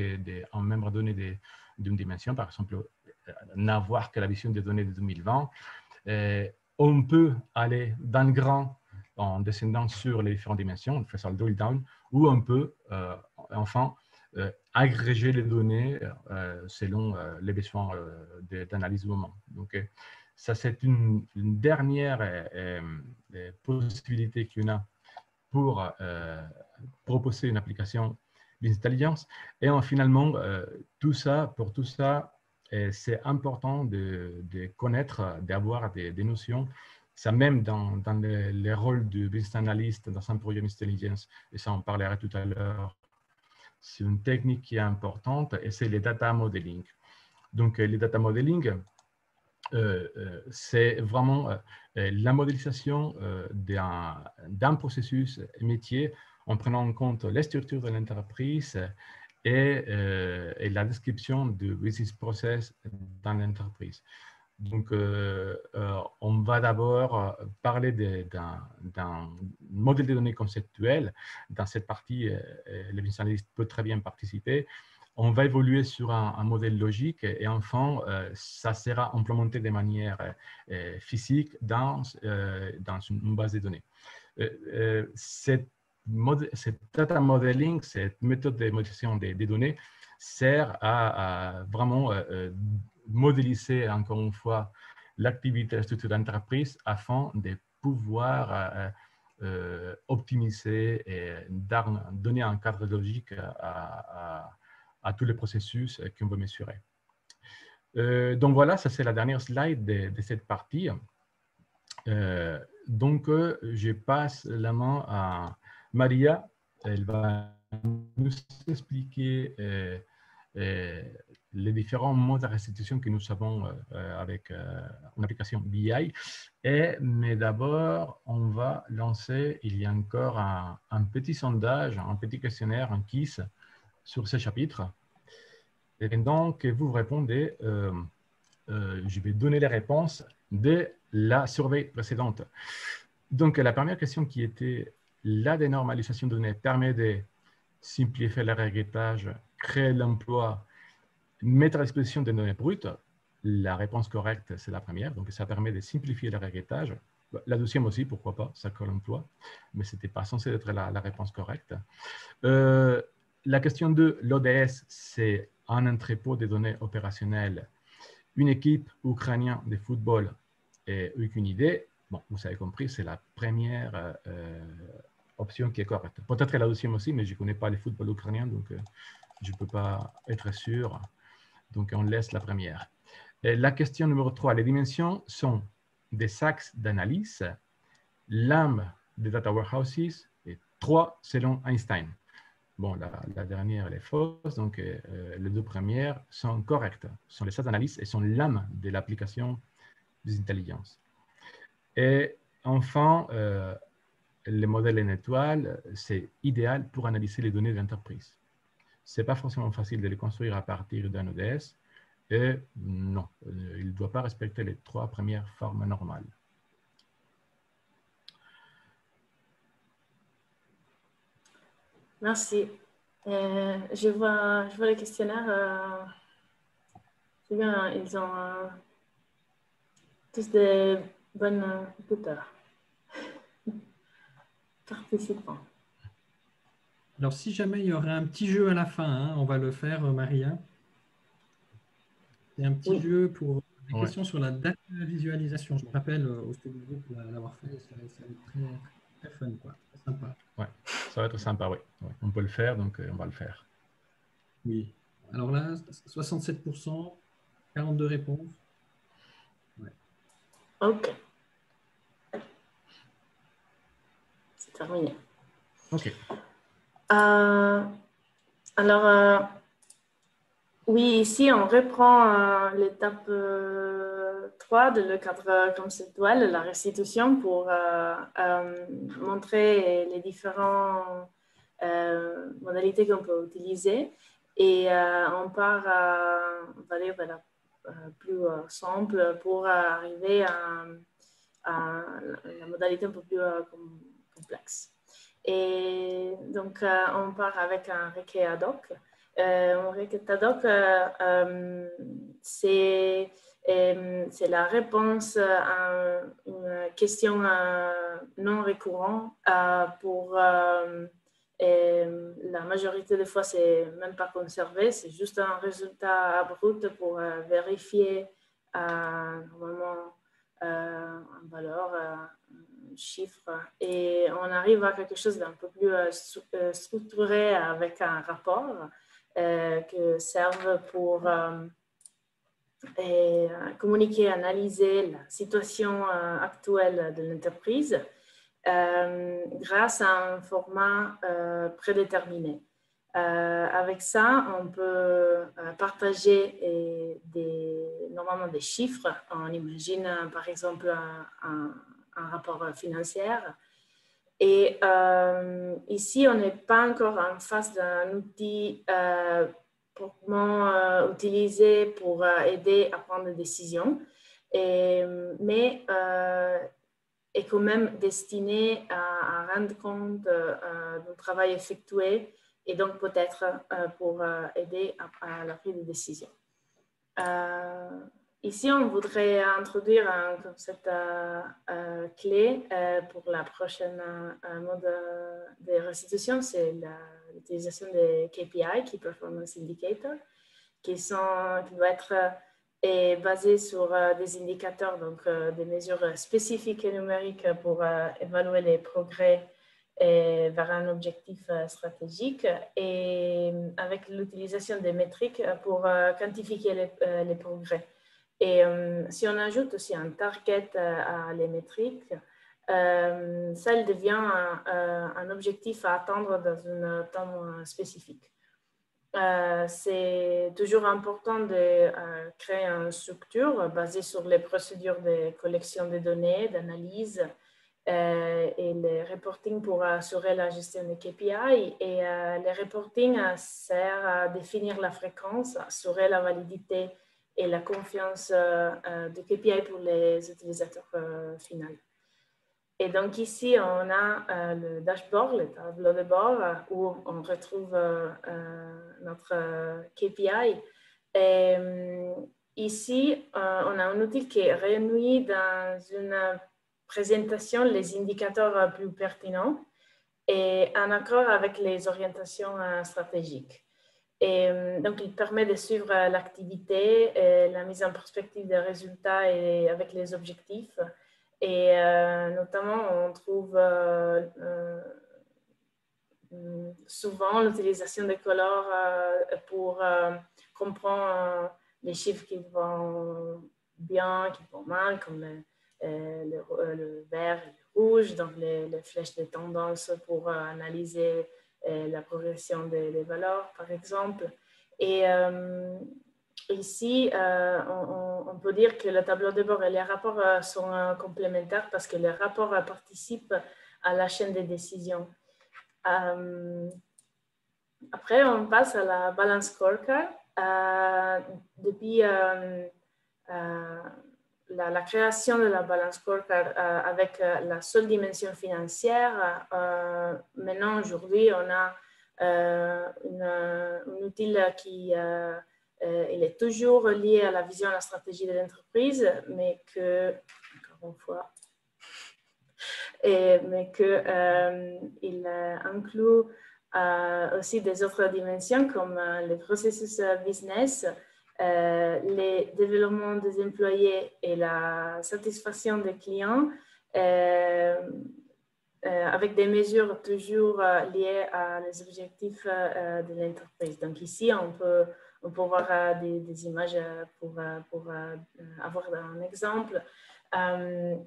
d'une dimension, par exemple, n'avoir que la vision des données de 2020. On peut aller dans le grand en descendant sur les différentes dimensions, on fait ça le drill down, ou on peut enfin agréger les données selon les besoins d'analyse du moment. Donc, ça, c'est une dernière possibilité qu'on a pour proposer une application business intelligence. Et finalement, pour tout ça, c'est important de connaître, d'avoir des notions. Ça même dans les rôles de business analyst dans un projet business intelligence, et ça on parlera tout à l'heure. C'est une technique qui est importante et c'est le data modeling. Donc, le data modeling, c'est vraiment la modélisation d'un processus métier en prenant en compte les structures de l'entreprise et la description du business process dans l'entreprise. Donc, on va d'abord parler d'un modèle de données conceptuel. Dans cette partie, le business analyst peut très bien participer. On va évoluer sur un modèle logique et enfin, ça sera implémenté de manière physique dans une base de données. Cette data modeling, cette méthode de modélisation des données sert à vraiment modéliser encore une fois l'activité de la structure d'entreprise afin de pouvoir optimiser et donner un cadre logique à tous les processus qu'on veut mesurer. Donc voilà, ça c'est la dernière slide de cette partie. Donc je passe la main à Maria. Elle va nous expliquer les différents modes de restitution que nous avons avec une application BI. Mais d'abord, on va lancer, il y a encore un petit sondage, un petit questionnaire, un quiz sur ce chapitre. Et donc, vous répondez, je vais donner les réponses de la survey précédente. Donc, la première question qui était, la dénormalisation de données permet de simplifier le requêtage, créer l'emploi, mettre à disposition des données brutes. La réponse correcte, c'est la première. Donc, ça permet de simplifier le requêtage. La deuxième aussi, pourquoi pas, ça crée l'emploi. Mais ce n'était pas censé être la réponse correcte. La question 2, l'ODS, c'est un entrepôt de données opérationnelles. Une équipe ukrainienne de football et aucune idée. Bon, vous avez compris, c'est la première option qui est correcte. Peut-être la deuxième aussi, mais je ne connais pas le football ukrainien, donc je ne peux pas être sûr. Donc, on laisse la première. Et la question numéro 3, les dimensions sont des axes d'analyse, l'âme des data warehouses, et 3 selon Einstein. Bon, la dernière, elle est fausse, donc les deux premières sont correctes. Ce sont les axes d'analyse et sont l'âme de l'application des intelligences. Et enfin, le modèle en étoile, c'est idéal pour analyser les données d'entreprise. Ce n'est pas forcément facile de les construire à partir d'un ODS. Et non, il ne doit pas respecter les 3 premières formes normales. Merci. Je vois le questionnaire. C'est bien, ils ont tous des bonnes écouteurs. Participants. Alors, si jamais il y aurait un petit jeu à la fin, hein, on va le faire, Maria. C'est un petit jeu pour des questions sur la data visualisation. Je me rappelle au studio groupe l'avoir fait. Ça va être très, très fun, quoi. Très sympa. Ouais, ça va être sympa, oui. Ouais, on peut le faire, donc on va le faire. Oui. Alors là, 67%, 42 réponses. Ouais. OK. C'est terminé. OK. Alors, oui, ici, on reprend l'étape 3 de le cadre conceptuel, la restitution, pour montrer les différentes modalités qu'on peut utiliser. Et on part, on va dire, plus simple pour arriver à la modalité un peu plus complexe. Et donc, on part avec un requête ad hoc. Un requête ad hoc, c'est la réponse à une question non récurrente pour la majorité des fois, c'est même pas conservé, c'est juste un résultat brut pour vérifier normalement une valeur, un chiffre, et on arrive à quelque chose d'un peu plus structuré avec un rapport qui serve pour communiquer, analyser la situation actuelle de l'entreprise grâce à un format prédéterminé. Avec ça, on peut partager normalement des chiffres. On imagine par exemple un rapport financier. Et ici, on n'est pas encore en face d'un outil proprement utilisé pour aider à prendre des décisions, mais est quand même destiné à rendre compte du travail effectué et donc peut-être pour aider à la prise de décision. Ici, on voudrait introduire un concept clé pour la prochaine mode de restitution, c'est l'utilisation des KPI, Key Performance Indicators, qui doit être basés sur des indicateurs, donc des mesures spécifiques et numériques pour évaluer les progrès vers un objectif stratégique, et avec l'utilisation des métriques pour quantifier les progrès. Et si on ajoute aussi un target à les métriques, ça devient un objectif à atteindre dans un temps spécifique. c'est toujours important de créer une structure basée sur les procédures de collection de données, d'analyse et le reporting pour assurer la gestion des KPI. Et le reporting sert à définir la fréquence, assurer la validité et la confiance de KPI pour les utilisateurs finaux. Et donc ici, on a le dashboard, le tableau de bord, où on retrouve notre KPI. Et ici, on a un outil qui réunit dans une présentation les indicateurs plus pertinents et en accord avec les orientations stratégiques. Et donc, il permet de suivre l'activité, la mise en perspective des résultats et avec les objectifs. Et notamment, on trouve souvent l'utilisation des couleurs pour comprendre les chiffres qui vont bien, qui vont mal, comme le vert et le rouge, donc les flèches de tendance pour analyser la progression des valeurs, par exemple. Et ici, on peut dire que le tableau de bord et les rapports sont complémentaires parce que les rapports participent à la chaîne des décisions. Après, on passe à la balance scorecard. Depuis la création de la balance scorecard avec la seule dimension financière, maintenant, aujourd'hui, on a un outil qui il est toujours lié à la vision et à la stratégie de l'entreprise, mais que, encore une fois, mais qu'il inclut aussi des autres dimensions comme les processus business, les développements des employés et la satisfaction des clients avec des mesures toujours liées à les objectifs de l'entreprise. Donc ici, on peut voir des images pour avoir un exemple.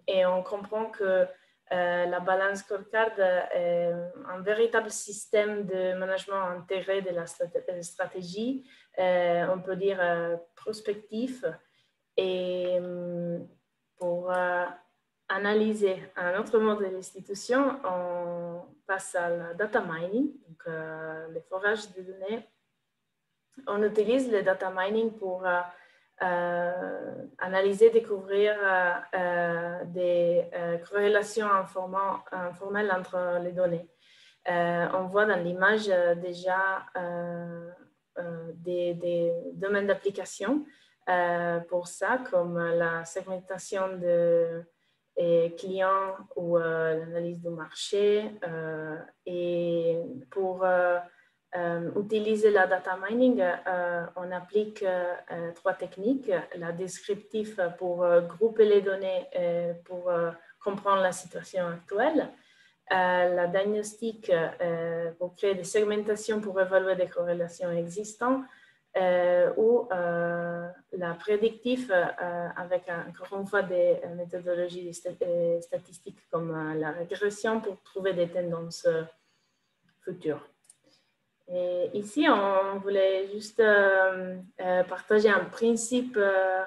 Et on comprend que la balance scorecard est un véritable système de management intégré de la stratégie, on peut dire prospectif. Et pour analyser un autre mode de l'institution, on passe à la data mining, donc le forage de données. On utilise le data mining pour analyser, découvrir des corrélations informelles entre les données. On voit dans l'image déjà des domaines d'application pour ça, comme la segmentation de clients ou l'analyse du marché. Et pour utiliser la data mining, on applique trois techniques. La descriptive pour grouper les données pour comprendre la situation actuelle. La diagnostic pour créer des segmentations pour évaluer des corrélations existantes. Ou la prédictive avec encore une fois des méthodologies statistiques comme la régression pour trouver des tendances futures. Et ici, on voulait juste partager un principe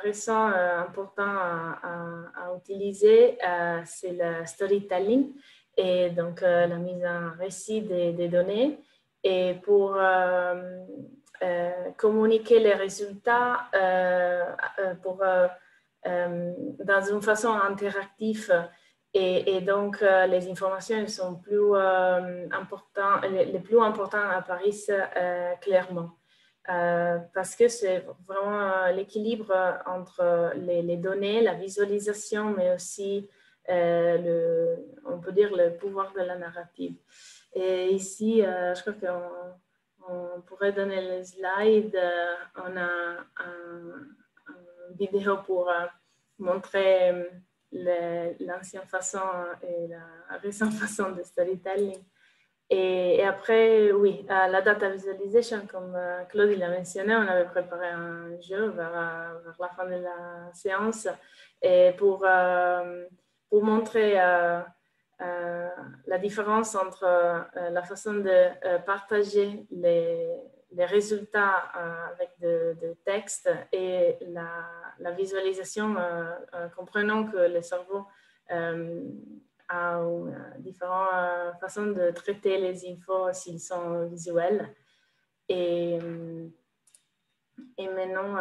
récent important à utiliser, c'est le storytelling et donc la mise en récit des données. Et pour communiquer les résultats dans une façon interactive et donc les informations sont plus importantes, les plus importantes apparaissent clairement parce que c'est vraiment l'équilibre entre les données, la visualisation, mais aussi on peut dire le pouvoir de la narrative. Et ici, je crois qu'on pourrait donner les slides. On a une vidéo pour montrer l'ancienne façon et la récente façon de storytelling. Et après, oui, la data visualization, comme Claude l'a mentionné, on avait préparé un jeu vers la fin de la séance et pour montrer la différence entre la façon de partager les résultats avec de texte et la visualisation, comprenant que le cerveau a différentes façons de traiter les infos s'ils sont visuels. Et maintenant,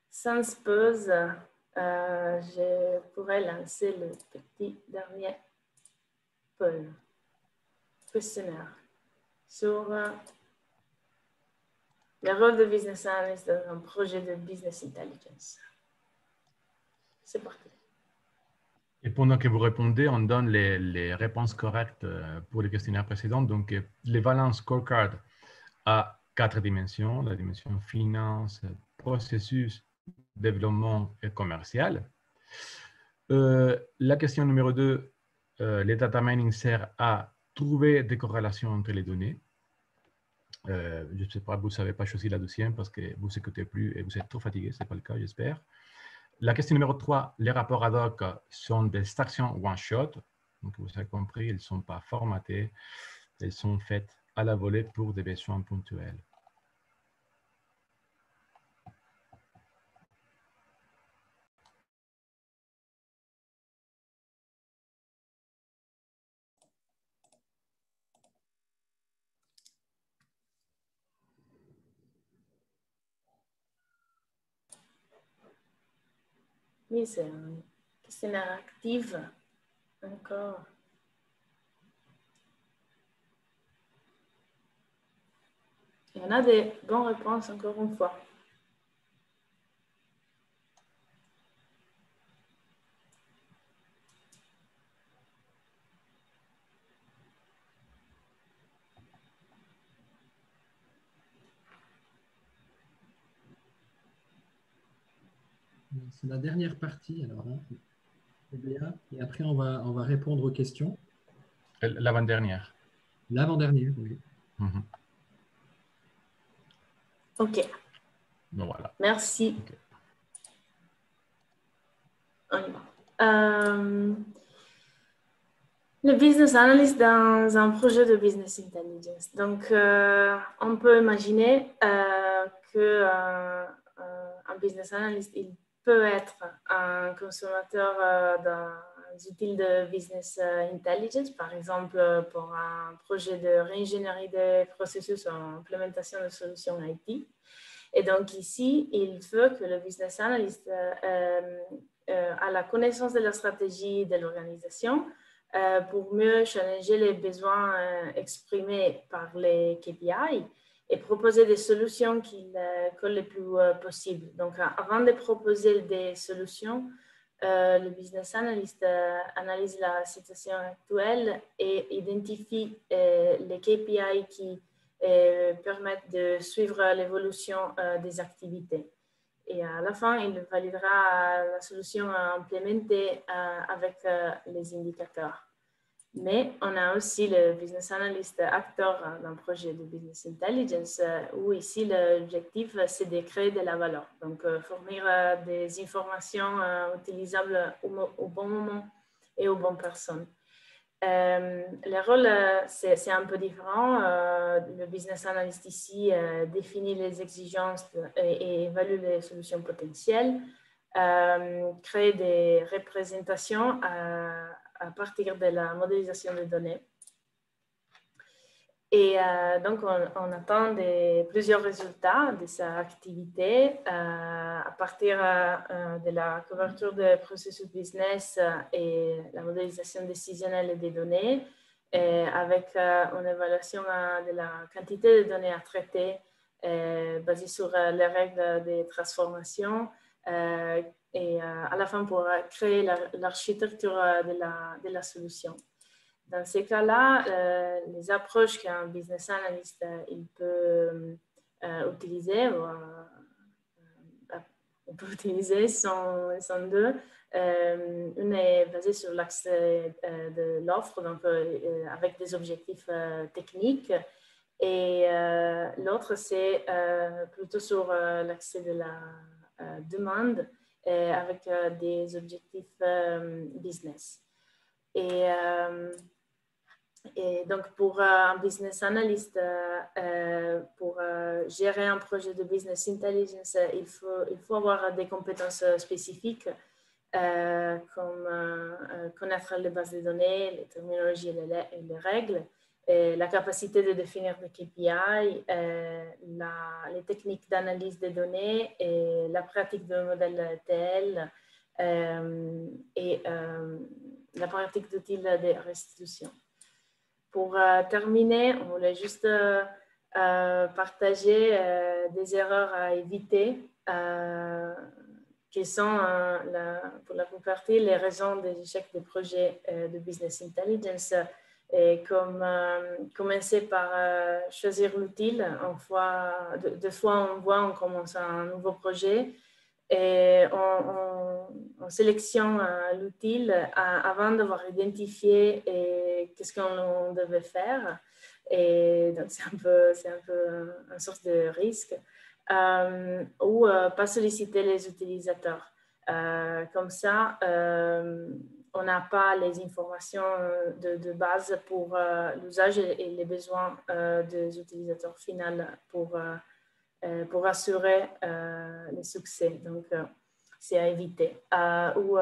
sans pause, je pourrais lancer le petit dernier questionnaire sur le rôle de business analyst dans un projet de business intelligence. C'est parti. Et pendant que vous répondez, on donne les réponses correctes pour les questionnaires précédents. Donc, les Valence Scorecard a 4 dimensions, la dimension finance, processus, développement et commercial. La question numéro 2, le data mining sert à trouver des corrélations entre les données. Je ne sais pas, vous ne savez pas choisir la deuxième parce que vous n'écoutez plus et vous êtes trop fatigué, ce n'est pas le cas, j'espère. La question numéro 3, les rapports ad hoc sont des actions one-shot. Donc, vous avez compris, ils ne sont pas formatés, elles sont faites à la volée pour des besoins ponctuels. Oui, c'est un questionnaire actif. Encore. Il y en a des bonnes réponses, encore une fois. C'est la dernière partie, alors. Et après, on va répondre aux questions. L'avant-dernière. L'avant-dernière, oui. OK. Bon, voilà. Merci. Okay. On y va. Le business analyst dans un projet de business intelligence. Donc, on peut imaginer qu'un business analyst, il peut être un consommateur d'un outils de business intelligence, par exemple pour un projet de réingénierie des processus en implémentation de solutions IT. Et donc ici, il faut que le business analyst a la connaissance de la stratégie de l'organisation pour mieux challenger les besoins exprimés par les KPI et proposer des solutions qui collent le plus possible. Donc, avant de proposer des solutions, le business analyst analyse la situation actuelle et identifie les KPI qui permettent de suivre l'évolution des activités. Et à la fin, il validera la solution à implémenter avec les indicateurs. Mais on a aussi le business analyst acteur d'un projet de business intelligence où ici l'objectif c'est de créer de la valeur. Donc fournir des informations utilisables au bon moment et aux bonnes personnes. Le rôle, c'est un peu différent. Le business analyst ici définit les exigences et évalue les solutions potentielles, crée des représentations à partir de la modélisation des données. Et donc, on attend plusieurs résultats de sa activité à partir de la couverture de processus business et la modélisation décisionnelle des données, avec une évaluation de la quantité de données à traiter basée sur les règles de transformation et à la fin pour créer l'architecture de la solution. Dans ces cas-là, les approches qu'un business analyst il peut utiliser, on peut utiliser sont deux. Une est basée sur l'accès de l'offre, donc avec des objectifs techniques, et l'autre c'est plutôt sur l'accès de la demande avec des objectifs business. Et Et donc, pour un business analyst, pour gérer un projet de business intelligence, il faut avoir des compétences spécifiques, comme connaître les bases de données, les terminologies et les règles, et la capacité de définir des KPI, les techniques d'analyse des données et la pratique de modèles ETL et la pratique d'outils de restitution. Pour terminer, on voulait juste partager des erreurs à éviter qui sont pour la plupart les raisons des échecs des projets de business intelligence. Et comme commencer par choisir l'outil. Deux fois, on commence un nouveau projet et on sélectionne l'outil avant d'avoir identifié qu'est-ce qu'on devait faire. Et donc, c'est un peu une sorte de risque. Ou pas solliciter les utilisateurs. Comme ça, on n'a pas les informations de base pour l'usage et les besoins des utilisateurs finaux pour assurer le succès. Donc, c'est à éviter. Ou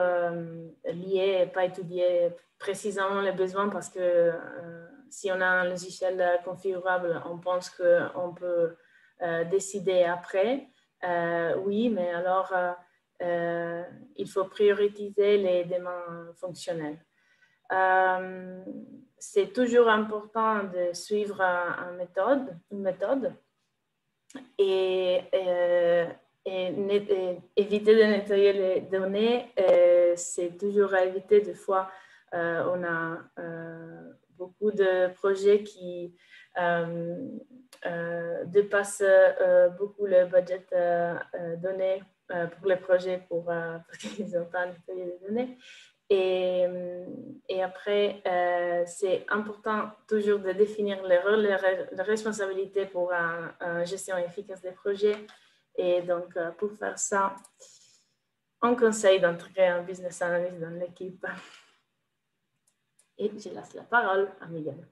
lier, pas étudier précisément les besoins parce que si on a un logiciel configurable, on pense qu'on peut décider après. Oui, mais alors il faut prioriser les demandes fonctionnelles. C'est toujours important de suivre une méthode et éviter de nettoyer les données. C'est toujours à éviter. Des fois, on a beaucoup de projets qui dépassent beaucoup le budget donné pour les projets parce qu'ils n'ont pas nettoyé les données. Et après, c'est important toujours de définir les rôles, les responsabilités pour une gestion efficace des projets. Et donc, pour faire ça, on conseille d'intégrer un business analyst dans l'équipe. Et je laisse la parole à Miguel.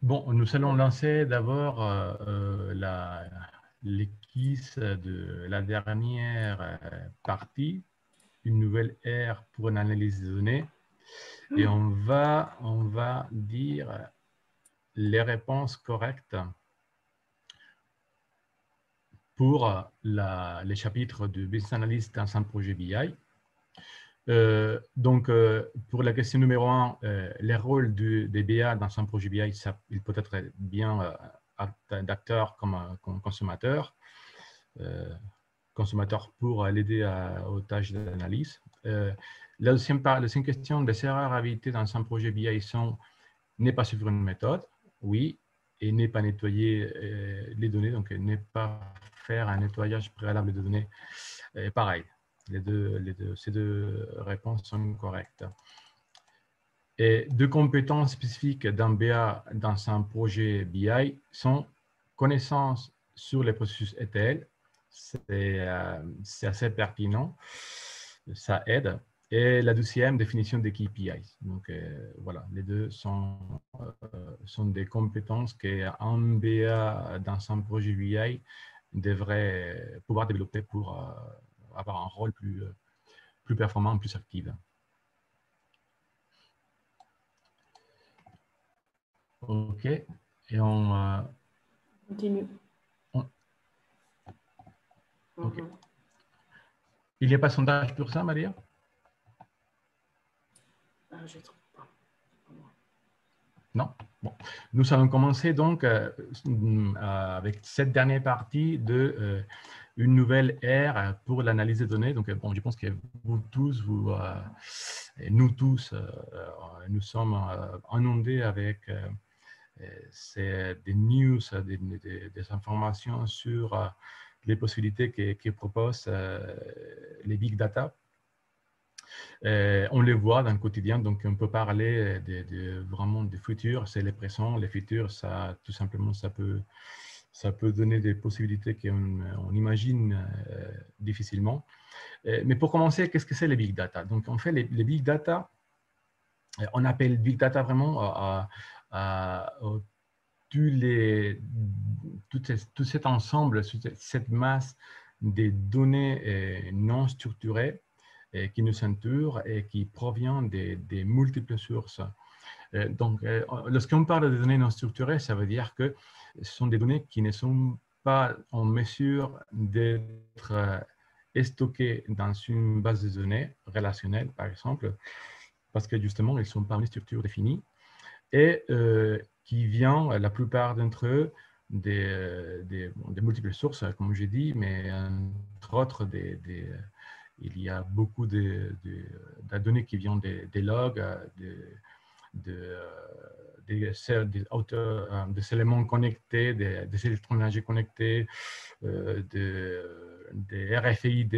Bon, nous allons lancer d'abord l'esquisse de la dernière partie, une nouvelle ère pour une analyse de données. Et on va dire les réponses correctes pour les chapitres de Business Analyst dans un projet BI. Donc, pour la question numéro 1, les rôles des BA dans un projet BI, il peut être bien d'acteur comme consommateur. Consommateur pour l'aider aux tâches d'analyse. La deuxième question, des erreurs à éviter dans un projet BI sont ne pas suivre une méthode, oui, et ne pas nettoyer les données, donc ne pas faire un nettoyage préalable de données, pareil. Ces deux réponses sont correctes. Et deux compétences spécifiques d'un BA dans un projet BI sont connaissances sur les processus ETL, c'est assez pertinent, ça aide. Et la deuxième, définition des KPIs. Donc voilà, les deux sont des compétences qu'un BA dans un projet BI devrait pouvoir développer pour avoir un rôle plus performant, plus actif. OK. Et on continue. OK. Il n'y a pas de sondage pour ça, Maria? Je ne trouve pas. Non. Bon. Nous allons commencer donc avec cette dernière partie de une nouvelle ère pour l'analyse des données. Donc, bon, je pense que vous tous, et nous tous, nous sommes inondés avec des news, des informations sur les possibilités que proposent les big data. On les voit dans le quotidien, donc on peut parler vraiment du futur, c'est les présents, les futurs, ça, tout simplement, ça peut donner des possibilités qu'on imagine difficilement. Mais pour commencer, qu'est-ce que c'est les big data? Donc en fait, les big data, on appelle Big Data vraiment tout cet ensemble, cette masse des données non structurées qui nous entourent et qui proviennent des multiples sources. Donc, lorsqu'on parle de données non structurées, ça veut dire que ce sont des données qui ne sont pas en mesure d'être stockées dans une base de données relationnelle, par exemple, parce que justement, ils ne sont pas en structure définie et qui vient, la plupart d'entre eux, des multiples sources, comme j'ai dit, mais entre autres, il y a beaucoup de données qui viennent des logs, des éléments connectés, des électroménagers connectés, des RFID,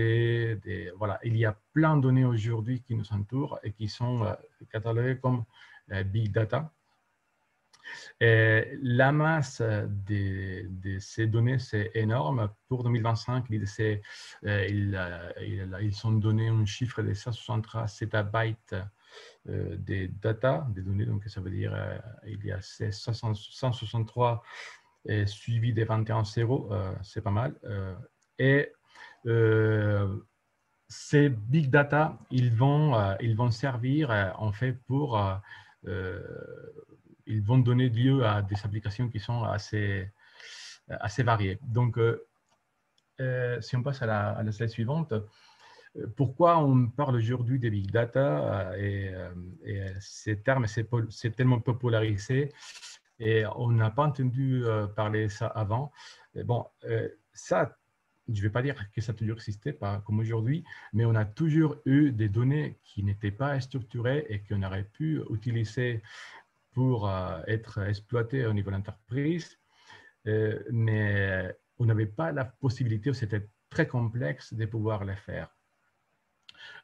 voilà. Il y a plein de données aujourd'hui qui nous entourent et qui sont cataloguées comme Big Data. Et la masse de ces données, c'est énorme. Pour 2025, ils sont donnés un chiffre de 163 zettabytes des data, des données, donc ça veut dire il y a 163 suivi des 21 zéros, c'est pas mal. Et ces big data, ils vont servir en fait pour ils vont donner lieu à des applications qui sont assez variées. Donc, si on passe à la slide suivante, pourquoi on parle aujourd'hui des big data et ces termes, c'est tellement popularisé et on n'a pas entendu parler ça avant. Bon, ça, je ne vais pas dire que ça a toujours existé, pas comme aujourd'hui, mais on a toujours eu des données qui n'étaient pas structurées et qu'on aurait pu utiliser pour être exploitées au niveau de l'entreprise, mais on n'avait pas la possibilité, c'était très complexe de pouvoir le faire.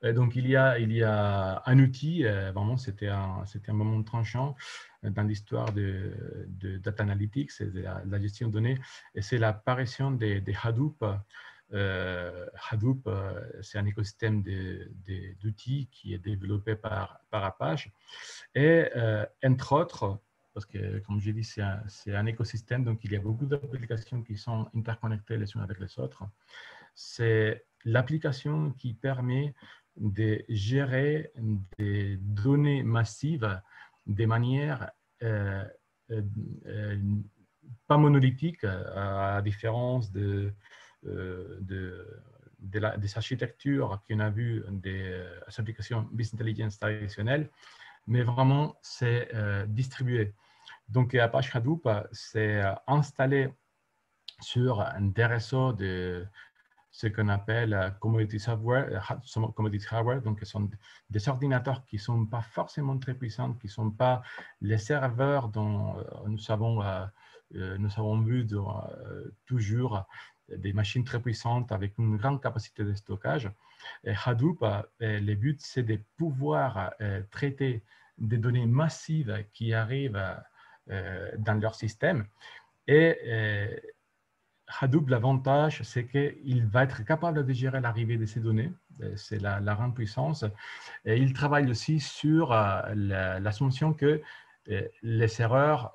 Donc, il y a un outil, vraiment, c'était un moment tranchant dans l'histoire de Data Analytics et de la gestion de données, et c'est l'apparition des Hadoop. Hadoop, c'est un écosystème d'outils qui est développé par Apache. Et entre autres, parce que comme j'ai dit, c'est un écosystème, donc il y a beaucoup d'applications qui sont interconnectées les unes avec les autres. C'est l'application qui permet de gérer des données massives de manière pas monolithique, à la différence des architectures qu'on a vues des applications business intelligence traditionnelles, mais vraiment c'est distribué. Donc Apache Hadoop, c'est installé sur des réseaux de ce qu'on appelle commodity hardware, donc ce sont des ordinateurs qui ne sont pas forcément très puissants, qui ne sont pas les serveurs dont nous avons vu toujours des machines très puissantes avec une grande capacité de stockage. Et Hadoop, le but, c'est de pouvoir traiter des données massives qui arrivent dans leur système. Et Hadoop, l'avantage, c'est qu'il va être capable de gérer l'arrivée de ces données. C'est la grande puissance. Et il travaille aussi sur l'assumption que des erreurs,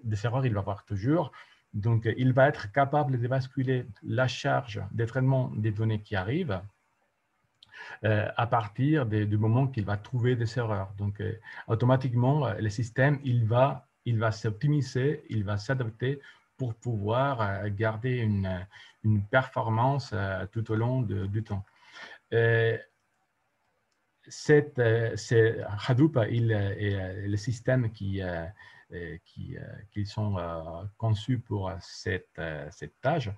il va y avoir toujours. Donc, il va être capable de basculer la charge de traitement des données qui arrivent à partir du moment qu'il va trouver des erreurs. Donc, automatiquement, le système, il va s'optimiser, il va s'adapter pour pouvoir garder une performance tout au long du temps. Hadoop et le système qui sont conçus pour cette tâche,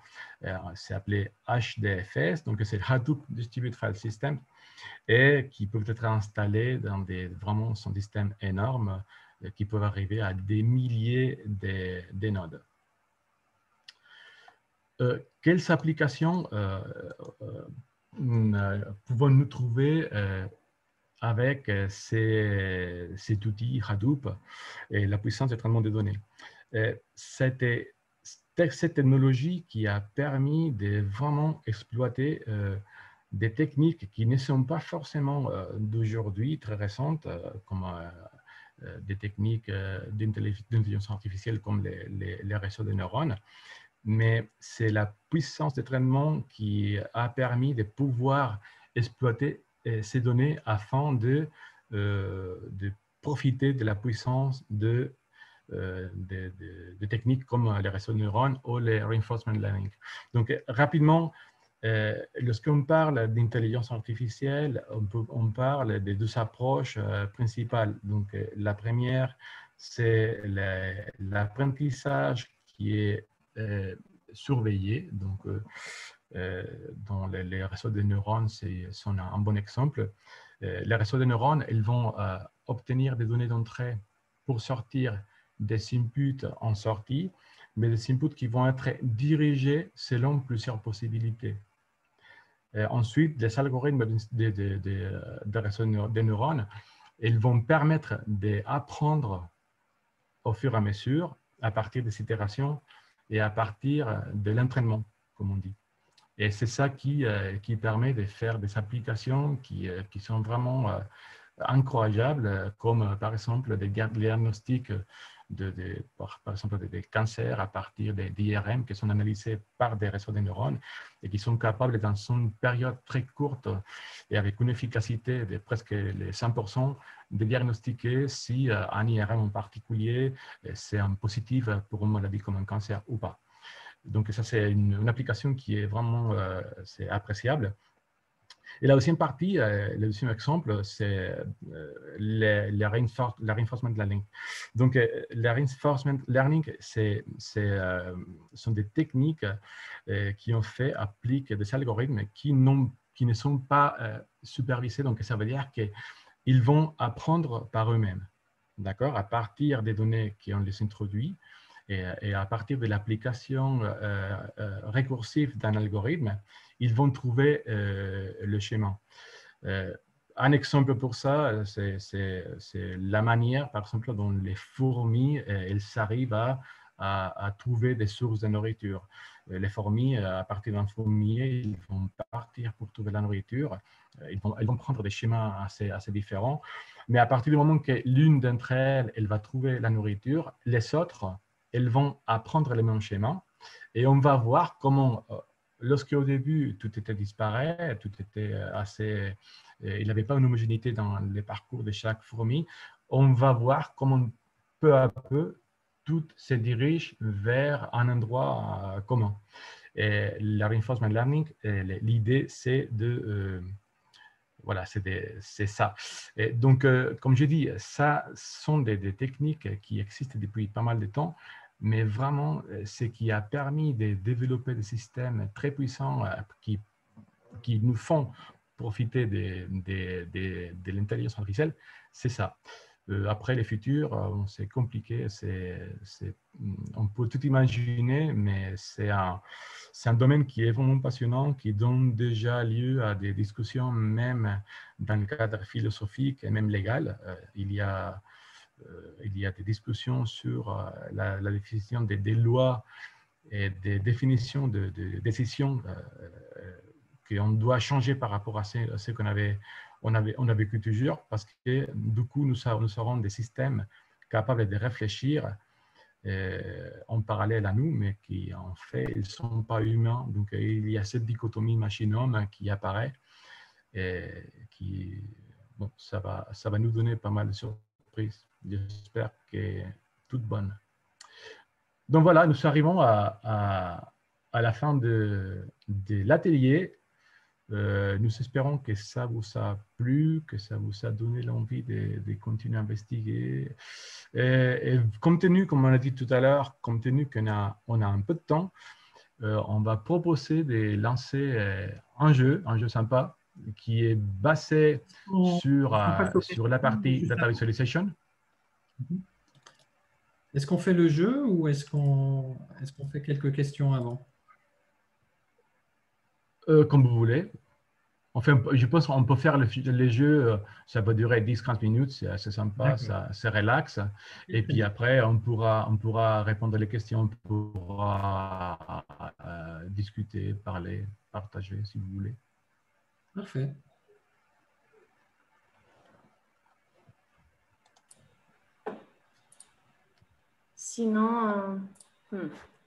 c'est appelé HDFS, donc c'est Hadoop Distributed File System, et qui peuvent être installés dans vraiment son système énorme qui peuvent arriver à des milliers de nodes. Quelles applications pouvons-nous trouver avec cet outil Hadoop et la puissance de traitement des données? C'était cette technologie qui a permis de vraiment exploiter des techniques qui ne sont pas forcément d'aujourd'hui, très récentes, comme des techniques d'intelligence artificielle comme les réseaux de neurones, mais c'est la puissance de traitement qui a permis de pouvoir exploiter ces données afin de profiter de la puissance de techniques comme les réseaux de neurones ou les reinforcement learning. Donc, rapidement, lorsqu'on parle d'intelligence artificielle, on parle de deux approches principales. Donc, la première, c'est l'apprentissage qui est surveillé. Donc, dans les réseaux de neurones, sont un bon exemple. Les réseaux de neurones, ils vont obtenir des données d'entrée pour sortir des inputs en sortie, mais des inputs qui vont être dirigés selon plusieurs possibilités. Ensuite, les algorithmes des réseaux de neurones, ils vont permettre d'apprendre au fur et à mesure, à partir des itérations et à partir de l'entraînement, comme on dit. Et c'est ça qui permet de faire des applications qui sont vraiment incroyables, comme par exemple des diagnostics par exemple des cancers à partir d'IRM qui sont analysés par des réseaux de neurones et qui sont capables, dans une période très courte et avec une efficacité de presque les 100%, de diagnostiquer si un IRM en particulier c'est un positif pour une maladie comme un cancer ou pas. Donc ça, c'est une application qui est vraiment c'est appréciable. Et la deuxième partie, le deuxième exemple, c'est la reinforcement learning. Donc, la reinforcement learning, sont des techniques qui ont fait appliquer des algorithmes qui ne sont pas supervisés. Donc, ça veut dire qu'ils vont apprendre par eux-mêmes, d'accord, à partir des données qu'on les introduit et à partir de l'application récursive d'un algorithme, ils vont trouver le schéma. Un exemple pour ça, c'est la manière, par exemple, dont les fourmis, elles arrivent à trouver des sources de nourriture. Les fourmis, à partir d'un fourmilier, ils vont partir pour trouver la nourriture. Elles vont prendre des schémas assez différents. Mais à partir du moment que l'une d'entre elles, elle va trouver la nourriture, les autres, elles vont apprendre les mêmes schémas. Et on va voir comment... Lorsqu'au début, tout était disparu, tout était assez... il n'y avait pas une homogénéité dans les parcours de chaque fourmi, on va voir comment peu à peu, tout se dirige vers un endroit commun. Et la reinforcement learning, l'idée, c'est de... voilà, c'est ça. Et donc, comme je dis, ça sont des techniques qui existent depuis pas mal de temps, mais vraiment, ce qui a permis de développer des systèmes très puissants qui nous font profiter de l'intelligence artificielle, c'est ça. Après, les futurs, c'est compliqué, on peut tout imaginer, mais c'est un domaine qui est vraiment passionnant, qui donne déjà lieu à des discussions, même dans le cadre philosophique et même légal. Il y a des discussions sur la définition des lois et des définitions de décisions qu'on doit changer par rapport à ce qu'on a vécu toujours, parce que du coup, nous serons des systèmes capables de réfléchir en parallèle à nous, mais qui en fait, ils ne sont pas humains. Donc, il y a cette dichotomie machine-homme qui apparaît et qui, bon, ça va nous donner pas mal de surprises. J'espère que toutes bonnes. Donc voilà, nous arrivons à la fin de l'atelier. Nous espérons que ça vous a plu, que ça vous a donné l'envie de continuer à investiguer. Et compte tenu, comme on a dit tout à l'heure, compte tenu qu'on a un peu de temps, on va proposer de lancer un jeu sympa qui est basé sur la partie Data Visualization. Est-ce qu'on fait le jeu ou est-ce qu'on fait quelques questions avant? Comme vous voulez. Enfin, je pense qu'on peut faire les jeux, ça va durer 10-30 minutes, c'est assez sympa, ça relaxe. Et puis après, on pourra répondre aux questions, on pourra discuter, parler, partager si vous voulez. Parfait. Sinon,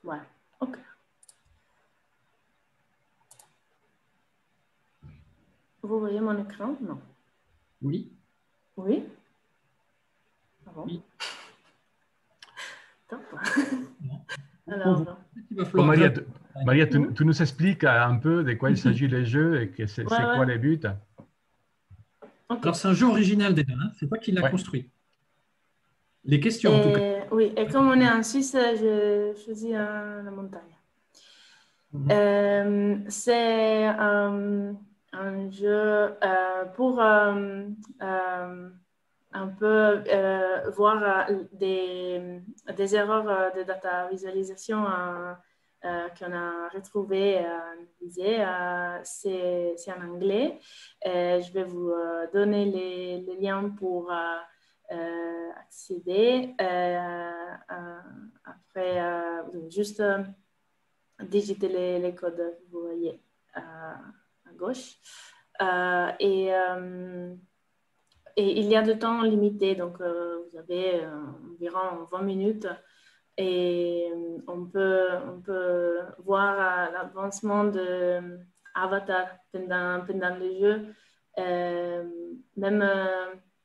ouais, ok. Vous voyez mon écran? Non. Oui. Oui? Ah bon? Oui. Top. Bon, Alors, il va Bon, falloir Maria, tu nous expliques un peu de quoi il s'agit les jeux et que c'est ouais, quoi ouais. les buts? Ok. Alors, c'est un jeu original déjà, hein. C'est toi qui l'as Ouais. construit. Les questions, en tout cas. Oui, et comme on est en Suisse, je choisis la montagne. C'est un jeu pour un peu voir des erreurs de data visualisation qu'on a retrouvées, analysées. C'est en anglais. Je vais vous donner les liens pour accéder. Après, juste digiter les codes que vous voyez à gauche. Et il y a de temps limité, donc vous avez environ 20 minutes et on peut voir l'avancement de Avatar pendant le jeu.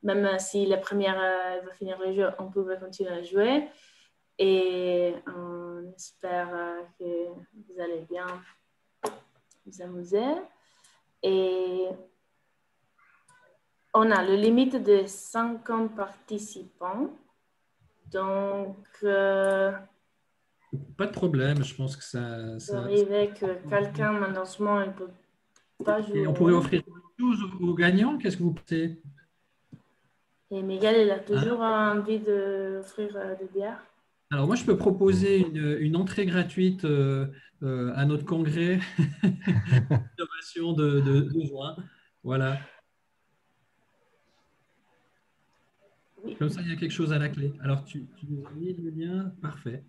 Même si la première va finir le jeu, on peut continuer à jouer. Et on espère que vous allez bien vous amuser. Et on a le limite de 50 participants. Donc, Pas de problème, je pense que ça. il arriver que quelqu'un, malheureusement, ne peut pas jouer. Et on pourrait offrir quelque chose aux gagnants. Qu'est-ce que vous pensez? Et Miguel, il a toujours envie d'offrir des bières. Alors, moi, je peux proposer une entrée gratuite à notre congrès d'innovation de juin. Voilà. Oui. Comme ça, il y a quelque chose à la clé. Alors, tu nous as mis le lien. Parfait.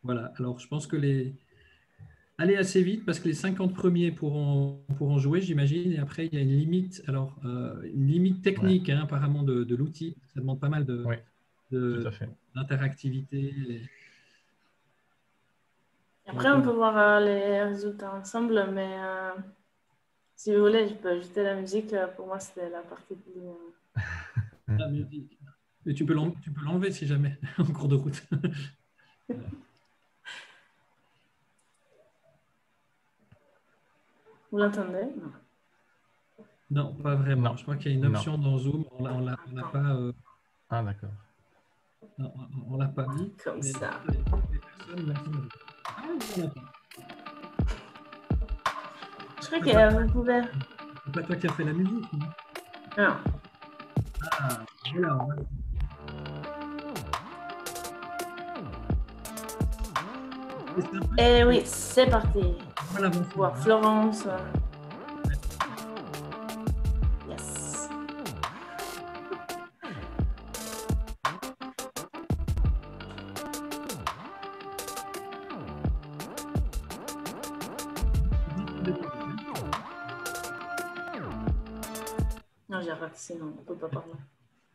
Voilà. Alors, je pense que allez assez vite parce que les 50 premiers pourront jouer, j'imagine. Et après, il y a une limite. Alors, une limite technique, hein, apparemment, de l'outil. Ça demande pas mal Oui, tout à fait. d'interactivité. Après, on peut voir les résultats ensemble, mais si vous voulez, je peux ajouter la musique. Pour moi, c'était la partie plus... La musique. Et tu peux l'enlever si jamais, en cours de route. Vous l'entendez? Non. Non, pas vraiment. Non. Je crois qu'il y a une option dans Zoom. On l'a pas. Ah, d'accord. Non, on l'a pas mis. Comme mais ça. les personnes l'entendent. Ah, on l'a pas. Je crois que vous pouvez... C'est pas toi qui as fait la musique, non? Non. Ah, voilà. Et oui, c'est parti. Voilà, bon, Voir Florence. Yes. Non, j'ai raté, sinon on ne peut pas parler.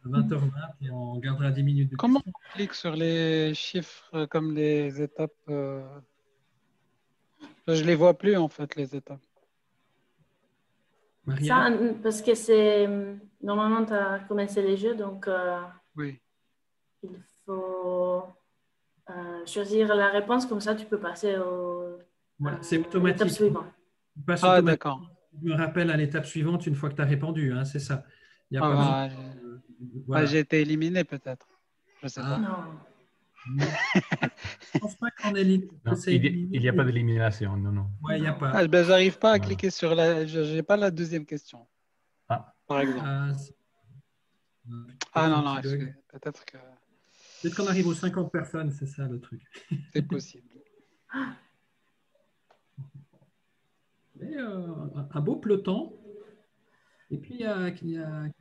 20h20 et on gardera 10 minutes de Comment questions. on clique sur les chiffres comme les étapes Je les vois plus en fait, les étapes. Maria? Ça, parce que c'est... Normalement, tu as commencé les jeux, donc Oui. il faut choisir la réponse, comme ça tu peux passer Voilà, c'est à l'étape automatique. suivante. Tu passes Ah, automatiquement. d'accord. Je me rappelle à l'étape suivante une fois que tu as répondu, hein, c'est ça. Il y a Ah, pas bah, besoin. bah, Voilà. j'ai été éliminé peut-être. Je sais pas. Non. Non. Je pense pas qu'en élite, Non, il n'y a pas d'élimination, non, non. Ouais, il n'y a pas. Ah, ben, j'arrive pas à Voilà. cliquer sur la. J'ai pas la deuxième question, Ah, par exemple. Ah non, non, peut-être que Peut-être qu'on arrive aux 50 personnes, c'est ça le truc. c'est possible. Mais, un beau peloton. Et puis, il y a quelqu'un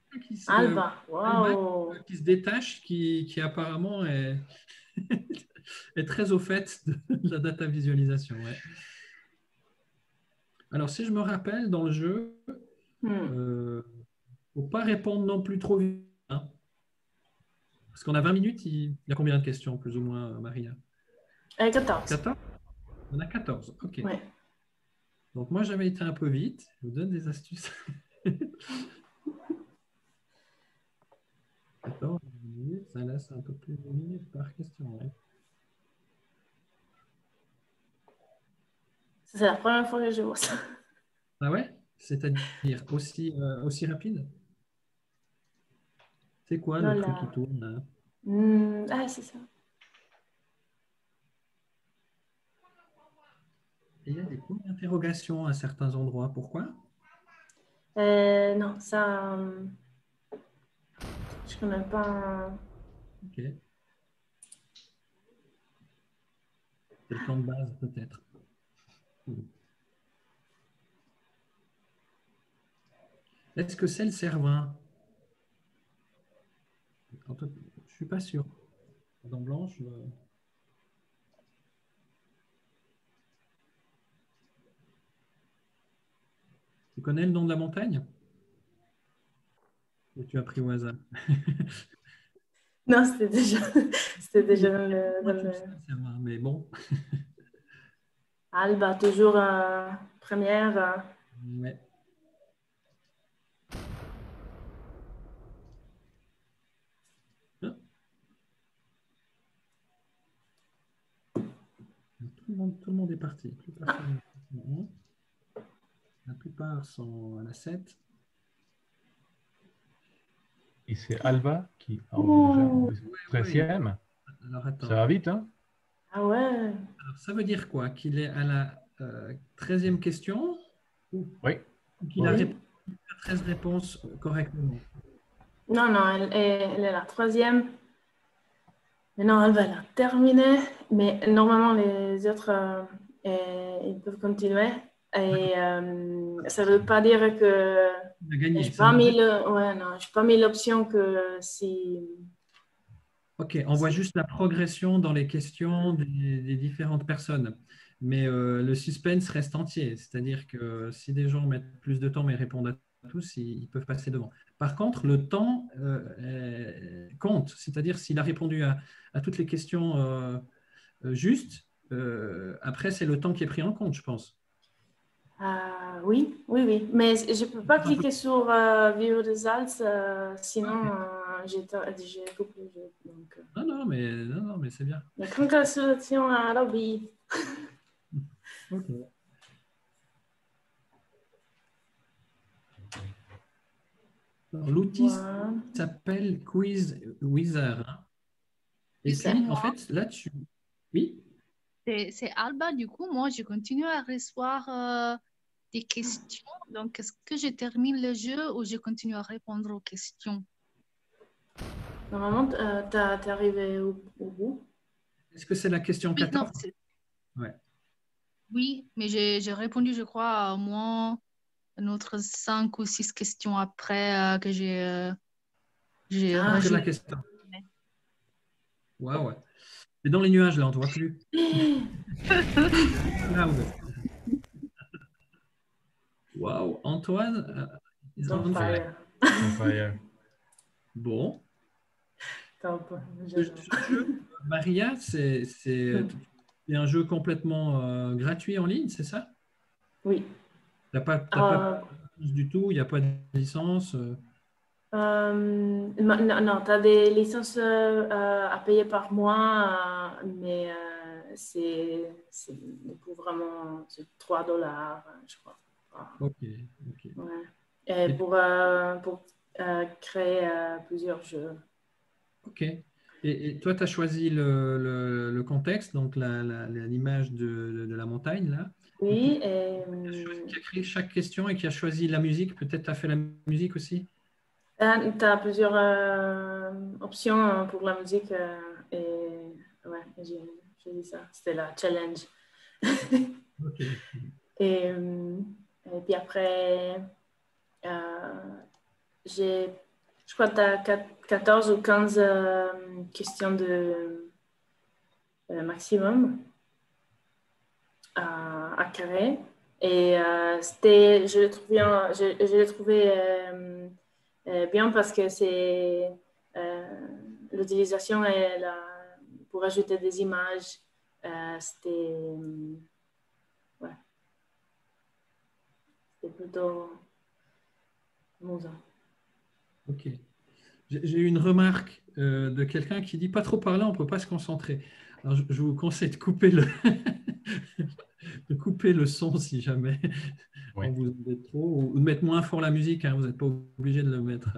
Alba, Alba, waouh. qui se détache, qui apparemment est, est très au fait de la data visualisation. Ouais. Alors, si je me rappelle, dans le jeu, Faut pas répondre non plus trop vite, hein. Parce qu'on a 20 minutes, il y a combien de questions, plus ou moins, Maria? 14. 14? On a 14, ok. Ouais. Donc moi, j'avais été un peu vite. Je vous donne des astuces. 14 minutes, ça laisse un peu plus de minutes par question. Ouais. C'est la première fois que je vois ça. Ah ouais? C'est-à-dire aussi rapide? C'est quoi le truc qui Voilà. tourne là? Ah, c'est ça. Et il y a des points d'interrogation à certains endroits. Pourquoi? Non, ça, je connais pas. Ok. C'est le plan de base, peut-être. Est-ce que c'est le Cervin? Je ne suis pas sûr. Dent Blanche. Tu connais le nom de la montagne? Ou tu as pris au hasard? Non, c'était déjà dans Moi, le... tu le sais, le Cervin, mais bon. Alba, toujours première. Ouais. Ah. Tout le monde est parti. Plus personne. Non. La plupart sont à la 7. Et c'est Alba qui a déjà Ouh. 13e. Alors Ça attends. va vite, hein? Ah ouais. Alors, ça veut dire quoi? Qu'il est à la 13e question ou Oui. qu'il a Oui. répondu à 13 réponses correctement? Non, non, elle est la troisième. Mais non, elle va la terminer. Mais normalement, les autres, ils peuvent continuer. Et ça ne veut pas dire que Il a gagné. je n'ai Ça pas veut mis dire... ouais, non, j'ai pas mis l'option que si. Ok, on voit juste la progression dans les questions des différentes personnes. Mais le suspense reste entier. C'est-à-dire que si des gens mettent plus de temps mais répondent à tous, ils peuvent passer devant. Par contre, le temps compte. C'est-à-dire s'il a répondu à toutes les questions justes, après, c'est le temps qui est pris en compte, je pense. Oui, oui, oui. Mais je ne peux pas cliquer sur View Results, sinon j'ai coupé le jeu. Donc, Non, mais c'est bien. mais congratulations à Robbie. Ok. L'outil Voilà. s'appelle Quiz Wizard, hein. Et C'est puis, en moi. fait, là, tu... Oui, C'est Alba, du coup, moi, je continue à recevoir des questions. Donc, est-ce que je termine le jeu ou je continue à répondre aux questions? Normalement, t'es arrivé au bout. est-ce que c'est la question Oui, non, 14? Ouais. oui, mais j'ai répondu, je crois, à au moins une autre 5 ou 6 questions après que j'ai Ah, Après la rajouté. question. Waouh, ouais. C'est dans les nuages, là, on ne te voit plus. Cloud. Waouh, Antoine, is on on fire. fire. Enfin, Bon. Top. Ce jeu, Maria, c'est un jeu complètement gratuit en ligne, c'est ça? Oui. T'as pas du tout, il n'y a pas de licence. Non, non, tu as des licences à payer par mois, mais c'est du coup vraiment c'est 3 dollars, je crois. Ok. Ouais. Et Et- pour créer plusieurs jeux. ok. Et toi, tu as choisi le contexte, donc l'image de la montagne, là. Et puis, Oui, et qui a créé chaque question et qui a choisi la musique. Peut-être tu as fait la musique aussi? tu as plusieurs options pour la musique. Et ouais, j'ai dit ça. C'était la challenge. Ok. Et, et puis après, j'ai, je crois que tu as 14 ou 15 questions de maximum à carrer. Et je l'ai trouvé bien parce que c'est l'utilisation pour ajouter des images. C'était ouais, plutôt amusant. Ok. J'ai eu une remarque de quelqu'un qui dit pas trop parler, on ne peut pas se concentrer. Alors, je vous conseille de couper de couper le son si jamais Oui. on vous embête trop, ou de mettre moins fort la musique. Hein, vous n'êtes pas obligé de le mettre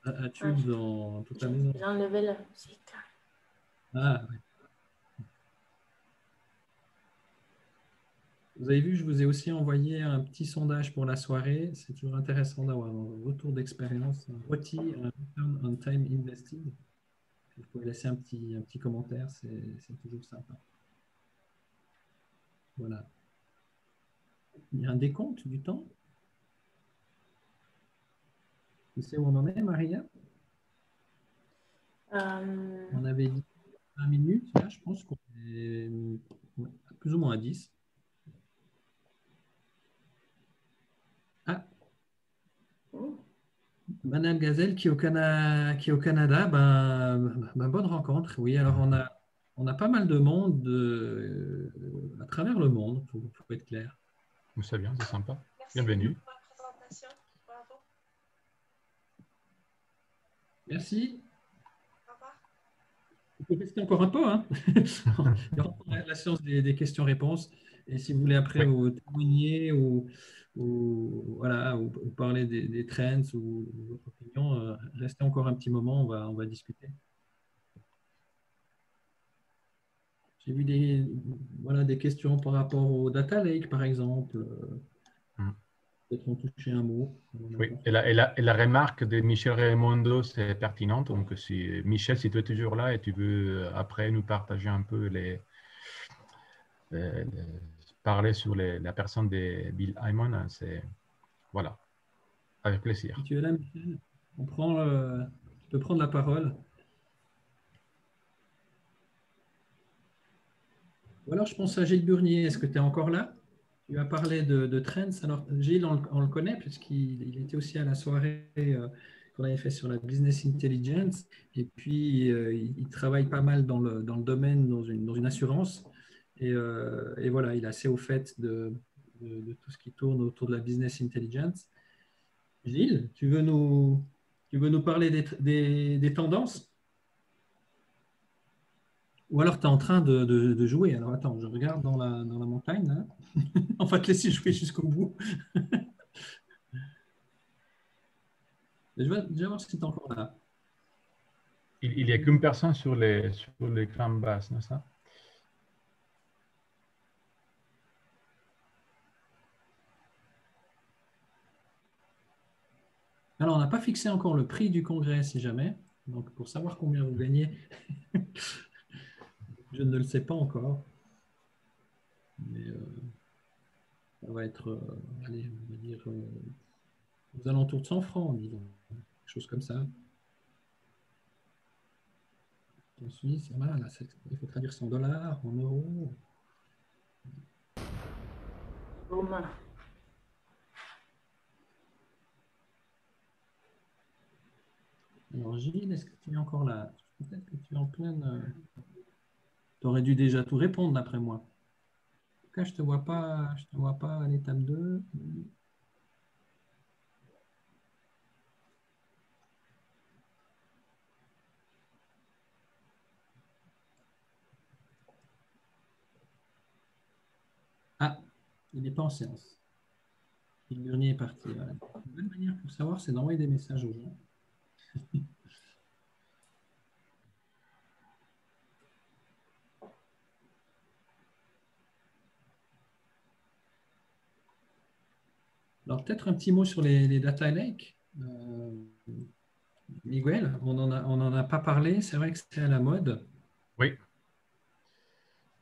à tube dans toute la maison. J'ai enlevé la musique. Ah, ouais. Vous avez vu, je vous ai aussi envoyé un petit sondage pour la soirée. C'est toujours intéressant d'avoir un retour d'expérience, un ROTI, un Return on Time Invested. Vous pouvez laisser un petit commentaire, c'est toujours sympa. Voilà. Il y a un décompte du temps. Tu sais où on en est, Maria? On avait dit 20 minutes. Là, je pense qu'on est plus ou moins à 10. Ah, Manal Gazelle qui est qui est au Canada, bonne rencontre. Oui, alors on a pas mal de monde à travers le monde, il faut être clair. C'est bien, c'est sympa. Bienvenue. Pour la présentation. Bravo. Merci. Au revoir. Vous pouvez rester encore un peu. Hein. Il y aura la séance des questions-réponses. Et si vous voulez après vous témoigner voilà, ou parler des trends ou votre opinion, restez encore un petit moment, on va discuter. J'ai vu des questions par rapport au data lake, par exemple. Peut-être en toucher un mot. Oui, et la remarque de Michel Raimondo, c'est pertinente. Donc, Michel, si tu es toujours là et tu veux après nous partager un peu parler sur la personne de Bill Hyman, c'est voilà, avec plaisir. Si tu es là, Michel, tu peux prendre la parole. Ou alors, je pense à Gilles Burnier. Est-ce que tu es encore là? Tu as parlé de trends. Alors, Gilles, on le connaît puisqu'il était aussi à la soirée qu'on avait fait sur la business intelligence. Et puis, il travaille pas mal dans le domaine, dans une assurance. Et voilà, il est assez au fait de tout ce qui tourne autour de la business intelligence. Gilles, tu veux nous parler des tendances? Ou alors tu es en train de jouer. Alors attends, je regarde dans la montagne. Là. On va te laisser jouer jusqu'au bout. Je vais voir si tu es encore là. Il n'y a qu'une personne sur l'écran basse, n'est-ce pas? Alors, on n'a pas fixé encore le prix du congrès, si jamais. Donc, pour savoir combien vous gagnez, je ne le sais pas encore. Mais ça va être, allez, on va dire, aux alentours de 100 francs, disons. Quelque chose comme ça. En Suisse, voilà, là, il faut traduire $100 en euros. Alors, Gilles, est-ce que tu es encore là? Peut-être que tu es en pleine... Tu aurais dû déjà tout répondre, d'après moi. En tout cas, je ne te vois pas à l'étape 2. Ah, il n'est pas en séance. Gilles Burnier est parti. Voilà. Une bonne manière pour savoir, c'est d'envoyer des messages aux gens. Alors, peut-être un petit mot sur les data lakes. Miguel, on n'en a pas parlé. C'est vrai que c'est à la mode. Oui.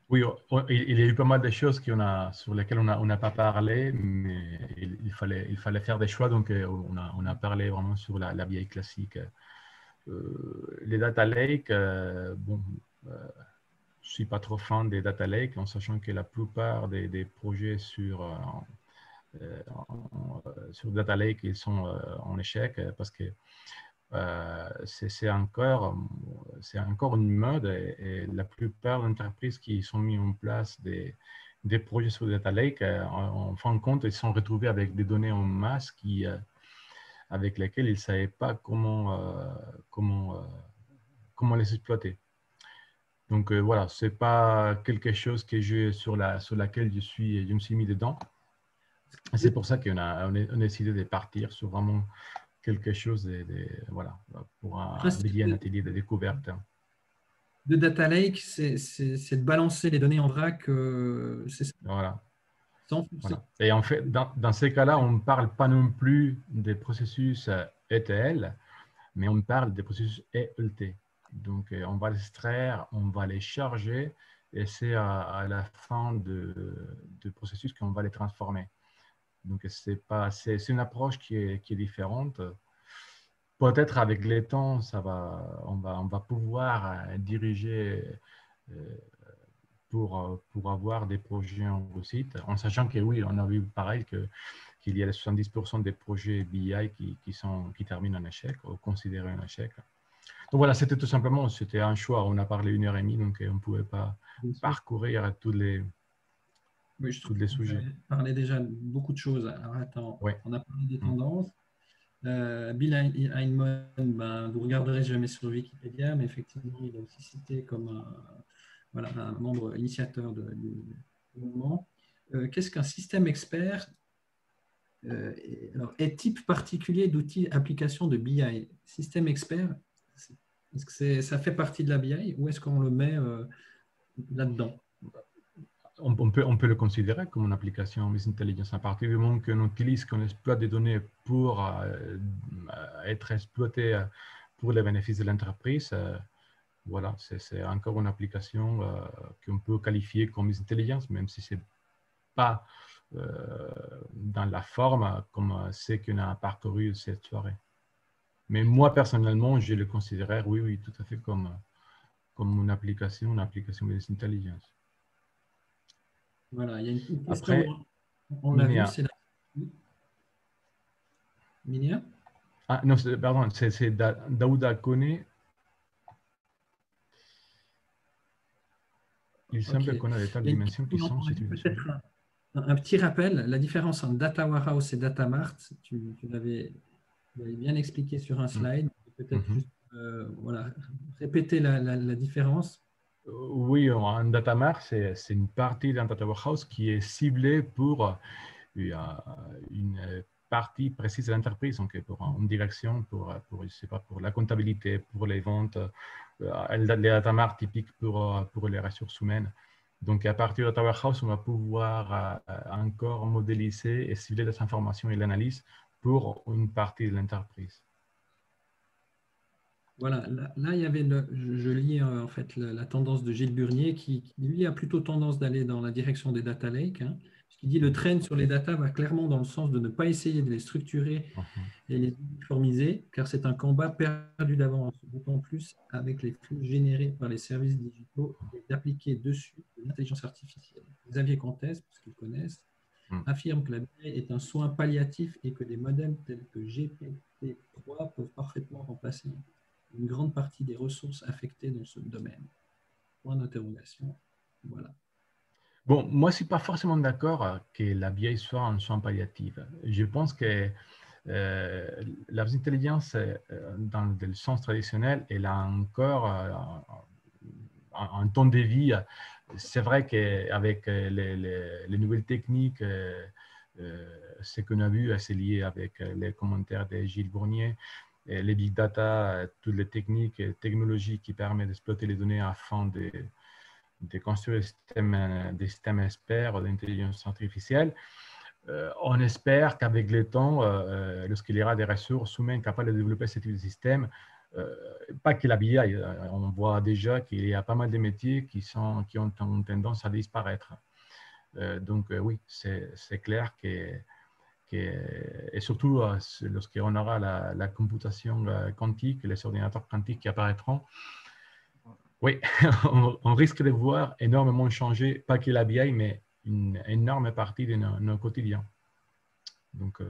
Oui, il y a eu pas mal de choses sur lesquelles on n'a pas parlé, mais il fallait faire des choix. Donc, on a parlé vraiment sur la vieille classique. Les data lakes, bon, suis pas trop fan des data lakes, en sachant que la plupart des projets sur data lake, ils sont en échec parce que c'est encore une mode et la plupart des entreprises qui sont mis en place des projets sur data lake, en fin de compte, ils sont retrouvés avec des données en masse avec lesquelles ils ne savaient pas comment les exploiter. Donc voilà, ce n'est pas quelque chose sur laquelle je me suis mis dedans. C'est pour ça qu'on a décidé de partir sur vraiment quelque chose voilà, pour un atelier de découverte. De data lake, c'est de balancer les données en vrac. Voilà. Voilà. Et en fait, dans ces cas-là, on ne parle pas non plus des processus ETL, mais on parle des processus ELT. Donc, on va les extraire, on va les charger, et c'est à la fin du processus qu'on va les transformer. Donc, c'est une approche qui est différente. Peut-être avec les temps, on va pouvoir diriger pour avoir des projets en réussite, en sachant que oui, on a vu pareil qu'il y a 70% des projets BI qui terminent en échec ou considérés en échec. Donc voilà, c'était tout simplement, c'était un choix. On a parlé 1h30, donc on ne pouvait pas parcourir tous les sujets. On a parlé déjà de beaucoup de choses. Alors attends, ouais. On a parlé des tendances. Bill Heinemann, vous ne regarderez jamais sur Wikipédia, mais effectivement, il est aussi cité comme un membre initiateur du mouvement. Qu'est-ce qu'un système expert est type particulier d'outils application de BI? Système expert, est-ce que ça fait partie de la BI ou est-ce qu'on le met là-dedans? On peut le considérer comme une application business intelligence à partir du moment qu'on exploite des données pour être exploitées pour les bénéfices de l'entreprise. Voilà, c'est encore une application qu'on peut qualifier comme business intelligence, même si ce n'est pas dans la forme comme c'est qu'on a parcouru cette soirée. Mais moi, personnellement, je le considérais, oui, tout à fait comme une application business intelligence. Voilà, il y a une question. Après, on l'a vu, c'est la... Minia? Ah non, pardon, c'est Daouda Kone. Il semble qu'on a des tas de dimensions qui sont situées. Peut-être un petit rappel, la différence entre Data Warehouse et Data Mart, tu l'avais bien expliqué sur un slide. Peut-être juste répéter la différence. Oui, un Data Mart, c'est une partie d'un Data Warehouse qui est ciblée pour une partie précise de l'entreprise, donc pour une direction, je sais pas, pour la comptabilité, pour les ventes, les Data Mart typiques pour les ressources humaines. Donc, à partir de Data Warehouse, on va pouvoir encore modéliser et cibler les informations et l'analyse pour une partie de l'entreprise. Voilà, là il y avait, je lis en fait la tendance de Gilles Burnier qui lui a plutôt tendance d'aller dans la direction des data lakes, qui dit le trend sur les data va clairement dans le sens de ne pas essayer de les structurer et les uniformiser, car c'est un combat perdu d'avance, d'autant plus avec les flux générés par les services digitaux et d'appliquer dessus de l'intelligence artificielle. Xavier Comtesse, parce qu'ils connaissent, affirme que la BI est un soin palliatif et que des modèles tels que GPT-3 peuvent parfaitement remplacer une grande partie des ressources affectées dans ce domaine. Point d'interrogation. Voilà. Bon, moi, je ne suis pas forcément d'accord que la BI soit un soin palliatif. Je pense que la business intelligence, dans le sens traditionnel, elle a encore un temps de vie. C'est vrai qu'avec les nouvelles techniques, ce qu'on a vu, c'est lié avec les commentaires de Gilles Bournier, les big data, toutes les techniques et technologies qui permettent d'exploiter les données afin de construire des systèmes experts d'intelligence artificielle. On espère qu'avec le temps, lorsqu'il y aura des ressources humaines capables de développer ce type de système, pas que la BI, on voit déjà qu'il y a pas mal de métiers qui ont tendance à disparaître. Donc oui, c'est clair et surtout lorsqu'on aura la computation quantique, les ordinateurs quantiques qui apparaîtront, Oui, on risque de voir énormément changer, pas que la BI, mais une énorme partie de nos quotidiens. Donc,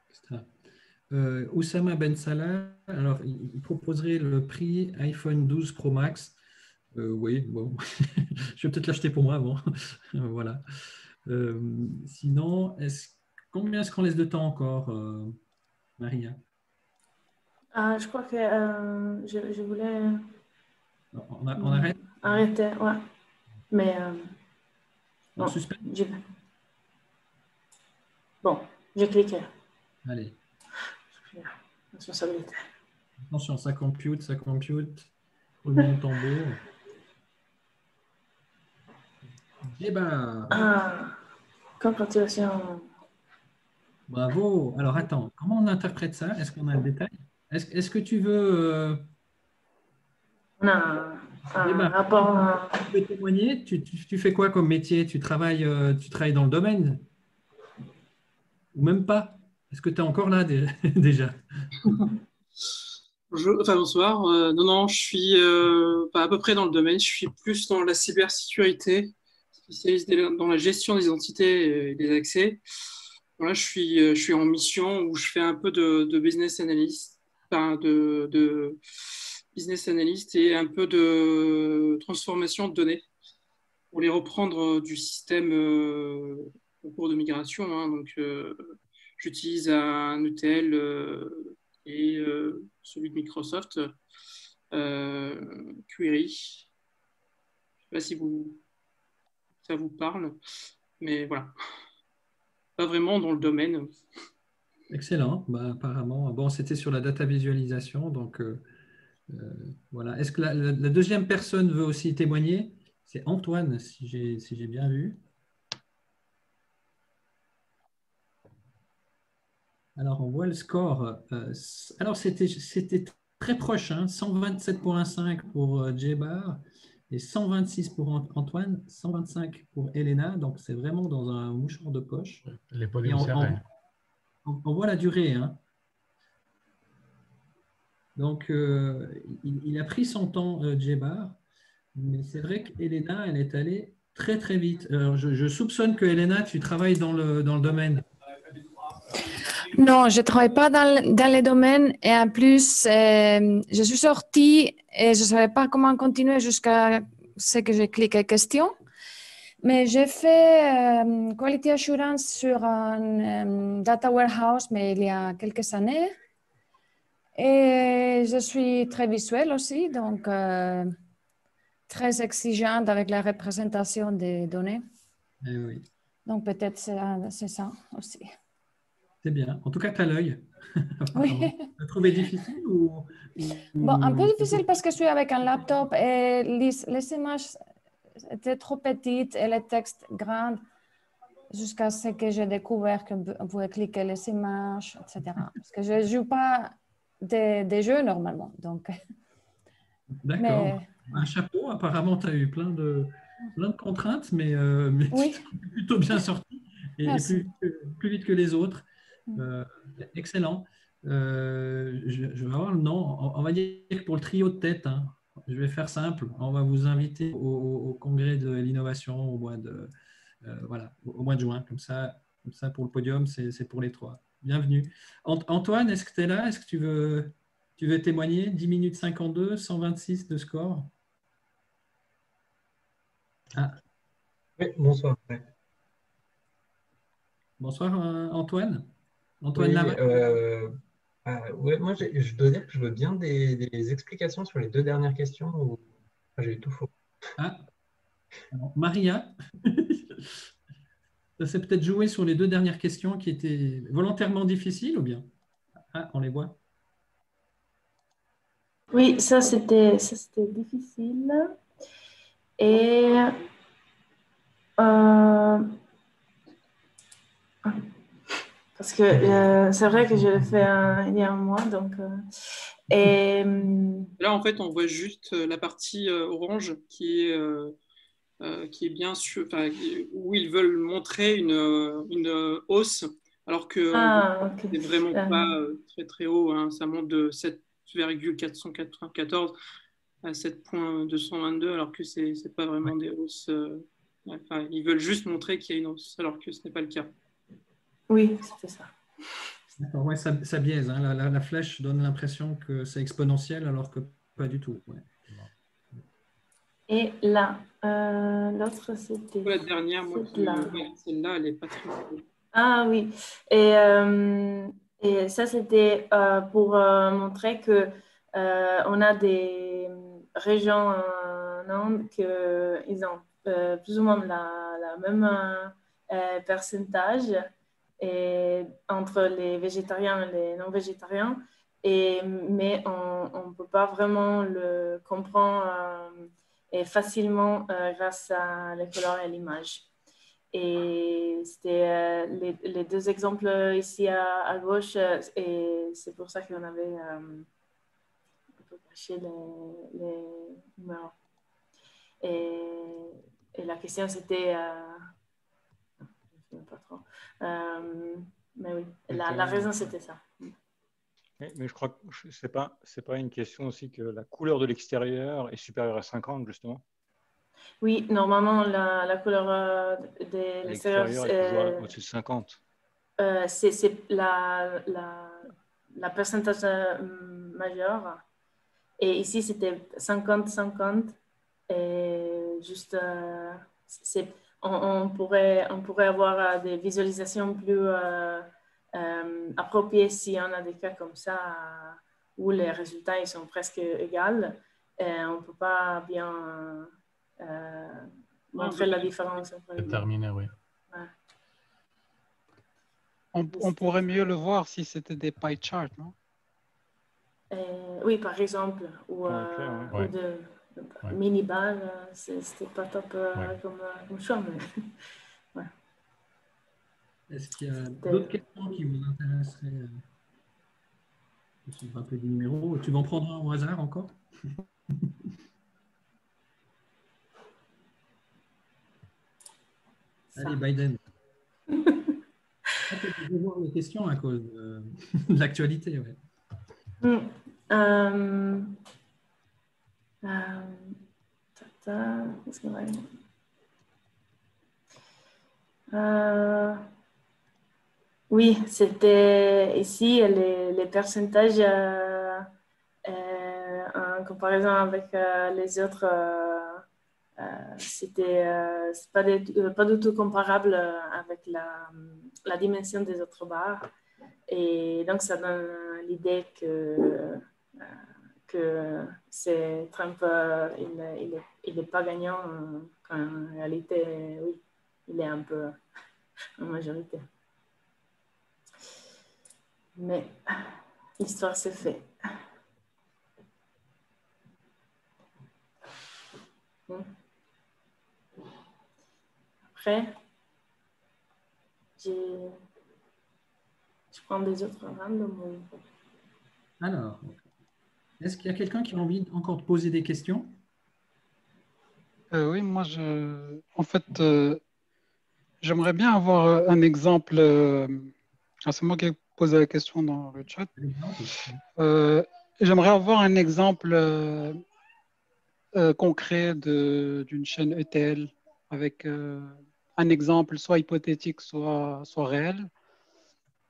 Extra. Oussama Ben Salah, alors il proposerait le prix iPhone 12 Pro Max. Oui, bon, je vais peut-être l'acheter pour moi avant. Voilà. Sinon, combien est-ce qu'on laisse de temps encore, Maria? Je crois que je voulais On arrête? arrêter, ouais. Mais En bon, suspens? bon, j'ai cliqué. Allez, Responsabilité. attention, ça compute, ça compute. Roulement de tambour. Débat. Congratulations. Bravo. Alors attends, comment on interprète ça? Est-ce qu'on a le détail? Est-ce que tu veux On a un débat? rapport. Tu veux témoigner? Tu fais quoi comme métier? Tu travailles dans le domaine? Ou même pas? Est-ce que tu es encore là déjà? Bonsoir. Non, non, je suis pas à peu près dans le domaine. Je suis plus dans la cybersécurité, spécialiste dans la gestion des identités et des accès. Voilà, je suis en mission où je fais un peu de business analyst, enfin de business analyst et un peu de transformation de données pour les reprendre du système au cours de migration. Hein. Donc, j'utilise un ETL et celui de Microsoft, Query. Je ne sais pas si ça vous parle, mais voilà. Pas vraiment dans le domaine. Excellent. Bah, apparemment, bon, c'était sur la data visualisation. Donc, voilà. Est-ce que la deuxième personne veut aussi témoigner? C'est Antoine, si j'ai bien vu. Alors, on voit le score. Alors, c'était très proche, hein, 127,5 pour Djebar et 126 pour Antoine, 125 pour Elena. Donc, c'est vraiment dans un mouchoir de poche. les Et podiums serrés. on voit la durée. Hein. Donc, il a pris son temps, Djebar. Mais c'est vrai qu'Elena, elle est allée très, très vite. Alors, je soupçonne que Elena, tu travailles dans le domaine. Non, je ne travaille pas dans les domaines et en plus, je suis sortie et je ne savais pas comment continuer jusqu'à ce que j'ai cliqué question. Mais j'ai fait Quality Assurance sur un data warehouse, mais il y a quelques années. Et je suis très visuelle aussi, donc très exigeante avec la représentation des données. Eh oui. Donc peut-être c'est ça aussi. C'est bien. En tout cas, tu as l'œil. Oui. Tu as trouvé difficile ou... Bon, un peu difficile parce que je suis avec un laptop et les images étaient trop petites et les textes grands jusqu'à ce que j'ai découvert qu'on pouvait cliquer les images, etc. Parce que je ne joue pas des jeux normalement. Donc. D'accord. Mais... Un chapeau, apparemment, tu as eu plein de contraintes, mais oui. tu es plutôt bien sorti et plus vite que les autres. Excellent. Je vais avoir le nom. On va dire que pour le trio de tête, hein, je vais faire simple. On va vous inviter au congrès de l'innovation au mois de, au mois de juin. Comme ça, pour le podium, c'est pour les trois. Bienvenue. Antoine, est-ce que tu es là? Est-ce que tu veux témoigner? 10 minutes 52, 126 de score. Ah. Oui, bonsoir. Ouais. Bonsoir, Antoine. Antoine Laval. Ouais, moi, je dois dire que je veux bien des explications sur les deux dernières questions. J'ai eu tout faux. Ah, alors, Maria, ça s'est peut-être joué sur les deux dernières questions qui étaient volontairement difficiles ou bien? Ah, on les voit. Oui, ça c'était difficile. Et parce que c'est vrai que je l'ai fait il y a un mois. Donc, et là, en fait, on voit juste la partie orange qui est bien sûr, où ils veulent montrer une hausse, alors que okay. c'est vraiment pas très très haut. Hein, ça monte de 7,494. à 7.222, alors que c'est pas vraiment des hausses. Enfin, ils veulent juste montrer qu'il y a une hausse, alors que ce n'est pas le cas. Oui, c'était ça. D'accord, ouais, ça biaise. Hein. La flèche donne l'impression que c'est exponentiel alors que pas du tout. Ouais. Et là, l'autre, c'était La dernière, moi, celle-là, elle n'est pas très... Ah oui, et ça c'était pour montrer que on a des régions en Inde qu'ils ont plus ou moins la même pourcentage entre les végétariens et les non-végétariens, mais on ne peut pas vraiment le comprendre facilement grâce à la couleur et l'image. Et c'était les deux exemples ici à gauche, et c'est pour ça qu'on avait un peu caché les numéros. Et la question c'était, je ne sais pas trop, mais oui, la raison c'était ça. Mais je crois que ce n'est pas une question aussi que la couleur de l'extérieur est supérieure à 50, justement. Oui, normalement, la couleur de l'extérieur est toujours au-dessus de 50. C'est la pourcentage majeur. Et ici, c'était 50-50. Et juste, on pourrait avoir des visualisations plus appropriées si on a des cas comme ça où les résultats ils sont presque égaux. On ne peut pas bien montrer la différence. Déterminer, oui. Ouais. On pourrait mieux le voir si c'était des pie charts, non? Oui, par exemple, ou de mini-balles, c'était pas top comme choix, mais ouais. Est-ce qu'il y a d'autres questions qui vous intéresseraient? Je me rappelle du numéro. Tu vas en prendre un au hasard encore? Allez, Biden. Je vais voir les questions à cause de l'actualité. Ouais. Qu'est-ce qu'on va oui, c'était ici les pourcentages en comparaison avec les autres. C'était pas du tout comparable avec la dimension des autres barres. Et donc, ça donne l'idée que c'est Trump, il n'est pas gagnant, quand en réalité, oui, il est un peu en majorité. Mais l'histoire s'est faite. Après, je prends des autres random. Alors, est-ce qu'il y a quelqu'un qui a envie encore de poser des questions? Oui, moi, en fait, j'aimerais bien avoir un exemple. C'est moi qui ai posé la question dans le chat. J'aimerais avoir un exemple concret d'une chaîne ETL avec un exemple soit hypothétique, soit réel.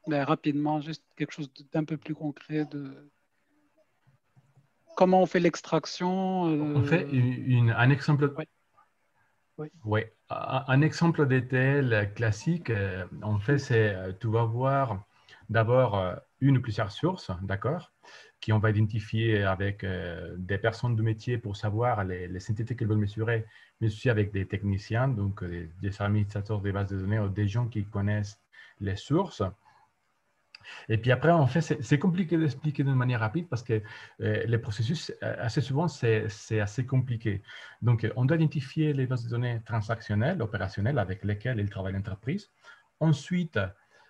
Mais rapidement, juste quelque chose d'un peu plus concret de comment on fait l'extraction. On fait un exemple. Oui. Oui, un exemple d'ETL classique, en fait, c'est tu vas voir d'abord une ou plusieurs sources, d'accord, qui on va identifier avec des personnes de métier pour savoir les entités qu'elles veulent mesurer, mais aussi avec des techniciens, donc des administrateurs des bases de données ou des gens qui connaissent les sources. Et puis après, en fait, c'est compliqué d'expliquer d'une manière rapide parce que les processus, assez souvent, c'est assez compliqué. Donc, on doit identifier les bases de données transactionnelles, opérationnelles avec lesquelles il travaille l'entreprise. Ensuite,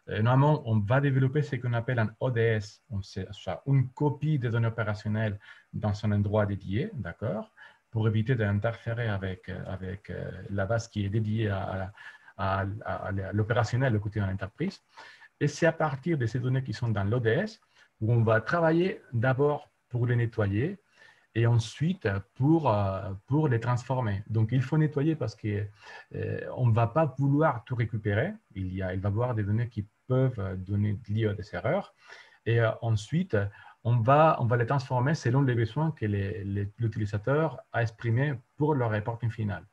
normalement, on va développer ce qu'on appelle un ODS, soit une copie des données opérationnelles dans un endroit dédié, d'accord, pour éviter d'interférer avec la base qui est dédiée à l'opérationnel, le côté de l'entreprise. Et c'est à partir de ces données qui sont dans l'ODS où on va travailler d'abord pour les nettoyer et ensuite pour les transformer. Donc, il faut nettoyer parce qu'on ne va pas vouloir tout récupérer. Il va y avoir des données qui peuvent donner lieu à des erreurs. Et ensuite, on va les transformer selon les besoins que l'utilisateur a exprimés pour le reporting final.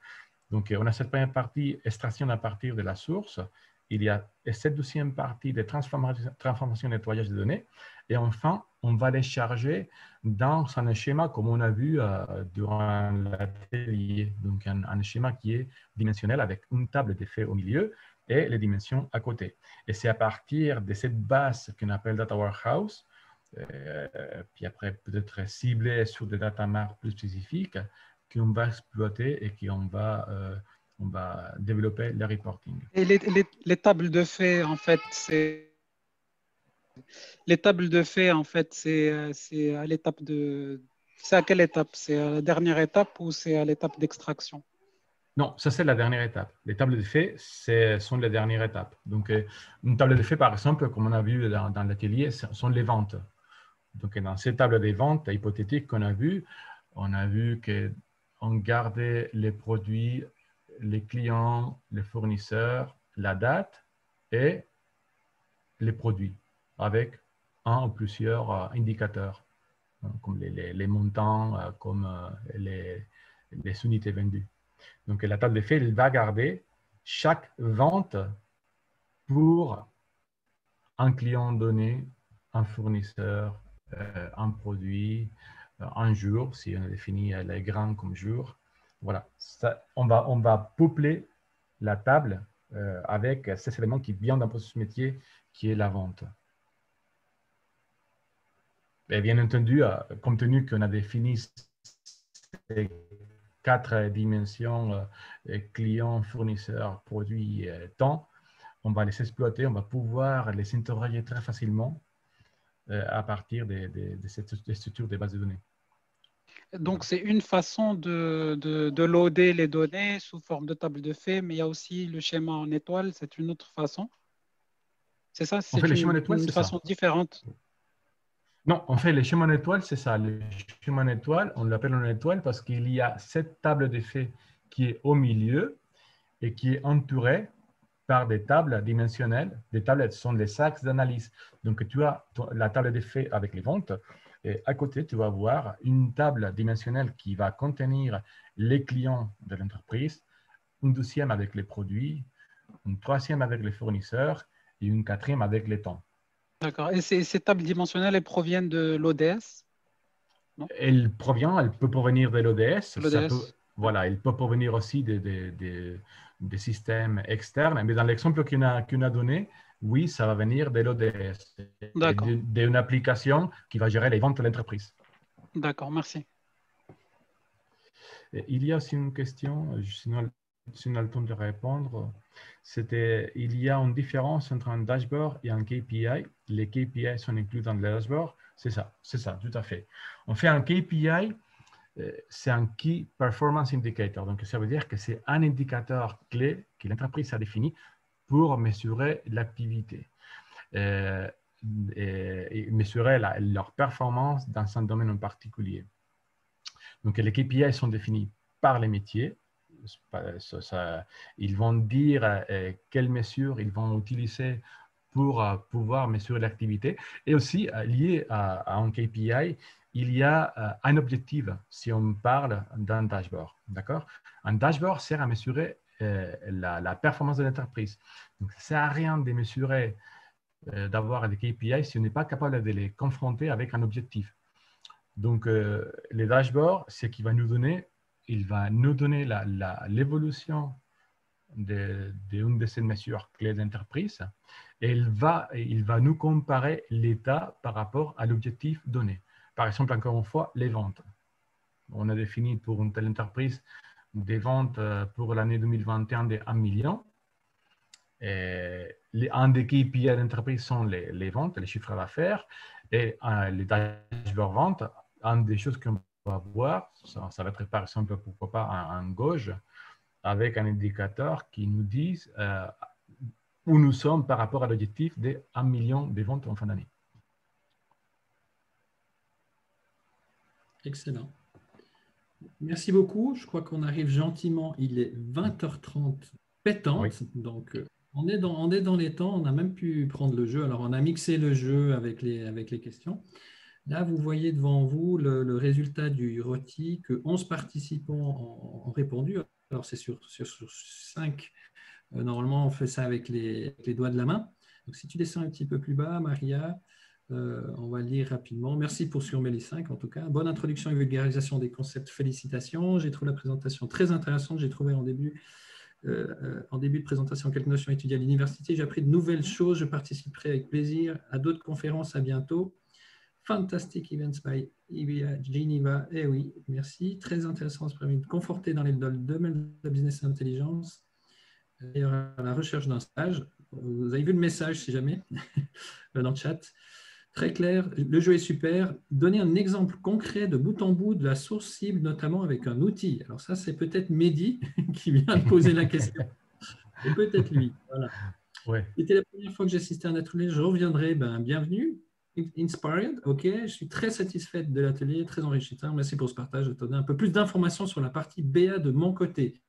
Donc, on a cette première partie, extraction à partir de la source. Il y a cette deuxième partie de transformation et nettoyage des données. Et enfin, on va les charger dans un schéma comme on a vu durant l'atelier. Donc, un schéma qui est dimensionnel avec une table d'effets au milieu et les dimensions à côté. Et c'est à partir de cette base qu'on appelle Data Warehouse, puis après peut-être ciblé sur des data marks plus spécifiques, qu'on va exploiter et qu'on va développer le reporting. Et les tables de faits, en fait, c'est à l'étape de. C'est à quelle étape? C'est à la dernière étape ou c'est à l'étape d'extraction? Non, ça c'est la dernière étape. Les tables de faits sont les dernières étapes. Donc, une table de faits, par exemple, comme on a vu dans l'atelier, sont les ventes. Donc, dans ces tables de ventes hypothétiques qu'on a vues, on a vu qu'on gardait les produits, les clients, les fournisseurs, la date et les produits avec un ou plusieurs indicateurs, comme les montants, comme les unités vendues. Donc, la table de faits, elle va garder chaque vente pour un client donné, un fournisseur, un produit, un jour, si on a défini les grands comme jour. Voilà, ça, on va peupler la table avec ces éléments qui viennent d'un processus métier qui est la vente. Et bien entendu, compte tenu qu'on a défini ces 4 dimensions, client, fournisseur, produit, temps, on va les exploiter, on va pouvoir les interroger très facilement à partir de cette structure des bases de données. Donc, c'est une façon de loader les données sous forme de table de faits, mais il y a aussi le schéma en étoile, c'est une autre façon. C'est ça? C'est une façon différente. Non, on fait les schémas en étoile, c'est ça. Le schéma en étoile, on l'appelle en étoile parce qu'il y a cette table de faits qui est au milieu et qui est entourée par des tables dimensionnelles. Des tables sont les axes d'analyse. Donc, tu as la table des faits avec les ventes. Et à côté, tu vas avoir une table dimensionnelle qui va contenir les clients de l'entreprise, une deuxième avec les produits, une troisième avec les fournisseurs et une quatrième avec les temps. D'accord. Et ces tables dimensionnelles, elles proviennent de l'ODS? Elle peut provenir de l'ODS. Voilà, elle peut provenir aussi des systèmes externes. Mais dans l'exemple qu'on a donné, oui, ça va venir de l'ODS, d'une application qui va gérer les ventes de l'entreprise. D'accord, merci. Il y a aussi une question, si on a le temps de répondre, il y a une différence entre un dashboard et un KPI. Les KPI sont inclus dans le dashboard. C'est ça, tout à fait. On fait un KPI, c'est un Key Performance Indicator. Donc, ça veut dire que c'est un indicateur clé que l'entreprise a défini pour mesurer l'activité et mesurer leur performance dans un domaine en particulier. Donc, les KPI sont définis par les métiers. Ils vont dire quelles mesures ils vont utiliser pour pouvoir mesurer l'activité. Et aussi, lié à un KPI, il y a un objectif si on parle d'un dashboard. D'accord? Un dashboard sert à mesurer la performance de l'entreprise. Donc, ça ne sert à rien de mesurer, d'avoir des KPI si on n'est pas capable de les confronter avec un objectif. Donc, les dashboards, c'est qu'il va nous donner, l'évolution d'une de ces mesures clés d'entreprise et il va nous comparer l'état par rapport à l'objectif donné. Par exemple, encore une fois, les ventes. On a défini pour une telle entreprise des ventes pour l'année 2021 de 1 million. Un des KPI d'entreprise sont les ventes, les chiffres d'affaires et les dashboards ventes. Une des choses qu'on va voir, ça va être par exemple, pourquoi pas, en gauche, avec un indicateur qui nous dit où nous sommes par rapport à l'objectif de 1 million de ventes en fin d'année. Excellent. Merci beaucoup. Je crois qu'on arrive gentiment. Il est 20h30 pétante. Oui. Donc, on est dans les temps. On a même pu prendre le jeu. Alors, on a mixé le jeu avec les questions. Là, vous voyez devant vous le résultat du rôti que 11 participants ont répondu. Alors, c'est sur 5. Normalement, on fait ça avec les doigts de la main. Donc, si tu descends un petit peu plus bas, Maria, on va lire rapidement. Merci pour surmer les 5, en tout cas. Bonne introduction et vulgarisation des concepts. Félicitations. J'ai trouvé la présentation très intéressante. J'ai trouvé en début de présentation quelques notions étudiées à l'université. J'ai appris de nouvelles choses. Je participerai avec plaisir à d'autres conférences. À bientôt. Fantastic events by IBA Geneva. Eh oui, merci. Très intéressant. Ça permet de conforter dans le domaine de la business intelligence. D'ailleurs, à la recherche d'un stage. Vous avez vu le message, si jamais, dans le chat. Très clair. Le jeu est super. Donnez un exemple concret de bout en bout de la source cible, notamment avec un outil. Alors ça, c'est peut-être Mehdi qui vient de poser la question. Et peut-être lui. Voilà. Ouais. C'était la première fois que j'assistais à un atelier. Je reviendrai. Bienvenue. Inspired, ok, je suis très satisfaite de l'atelier, très enrichissant. Merci pour ce partage. Je vais te donner un peu plus d'informations sur la partie BA de mon côté.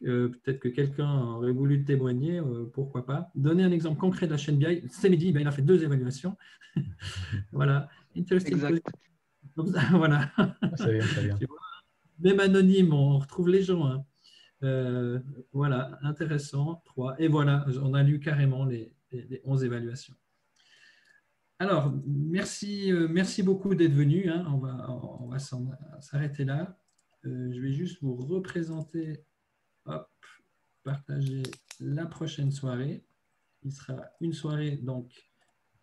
Peut-être que quelqu'un aurait voulu témoigner, pourquoi pas. Donner un exemple concret de la chaîne BI. C'est Mehdi, il a fait 2 évaluations. Voilà. Interesting. Exact. Voilà. Ça vient. Même anonyme, on retrouve les gens. Hein. Voilà, intéressant. 3. Et voilà, on a lu carrément les 11 évaluations. Alors, merci beaucoup d'être venu. Hein. On va s'arrêter là. Je vais juste vous représenter, partager la prochaine soirée. Il sera une soirée, donc,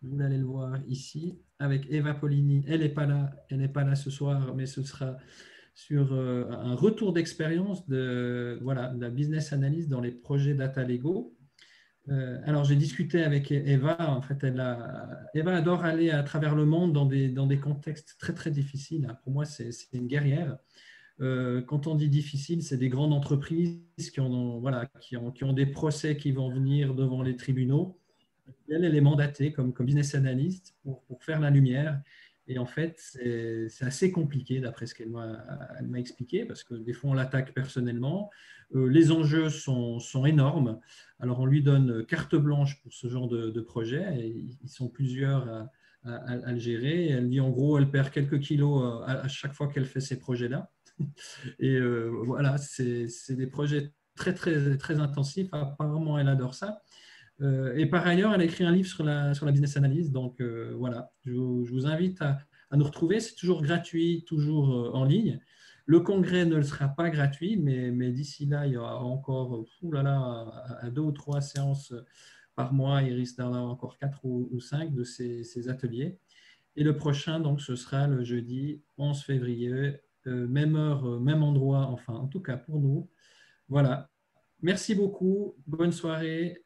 vous allez le voir ici, avec Eva Polini. Elle n'est pas là ce soir, mais ce sera sur un retour d'expérience de la business analyst dans les projets data Lego. Alors, j'ai discuté avec Eva. En fait, Eva adore aller à travers le monde dans des contextes très, très difficiles. Pour moi, c'est une guerrière. Quand on dit difficile, c'est des grandes entreprises qui ont des procès qui vont venir devant les tribunaux. Elle est mandatée comme business analyst pour faire la lumière. Et en fait, c'est assez compliqué d'après ce qu'elle m'a expliqué, parce que des fois, on l'attaque personnellement. Les enjeux sont énormes. Alors, on lui donne carte blanche pour ce genre de projet. Et ils sont plusieurs à le gérer. Et elle dit, en gros, elle perd quelques kilos à chaque fois qu'elle fait ces projets-là. Et voilà, c'est des projets très, très, très intensifs. Apparemment, elle adore ça. Et par ailleurs, elle a écrit un livre sur la business analyse. Donc, voilà, je vous invite à nous retrouver. C'est toujours gratuit, toujours en ligne. Le congrès ne le sera pas gratuit, mais d'ici là, il y aura encore à 2 ou 3 séances par mois. Il risque d'en avoir encore 4 ou 5 de ces ateliers. Et le prochain, donc, ce sera le jeudi 11 février, même heure, même endroit, enfin, en tout cas pour nous. Voilà. Merci beaucoup. Bonne soirée.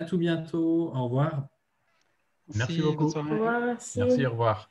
À tout bientôt. Au revoir. Merci beaucoup. Bonne soirée. Au revoir, Merci, au revoir.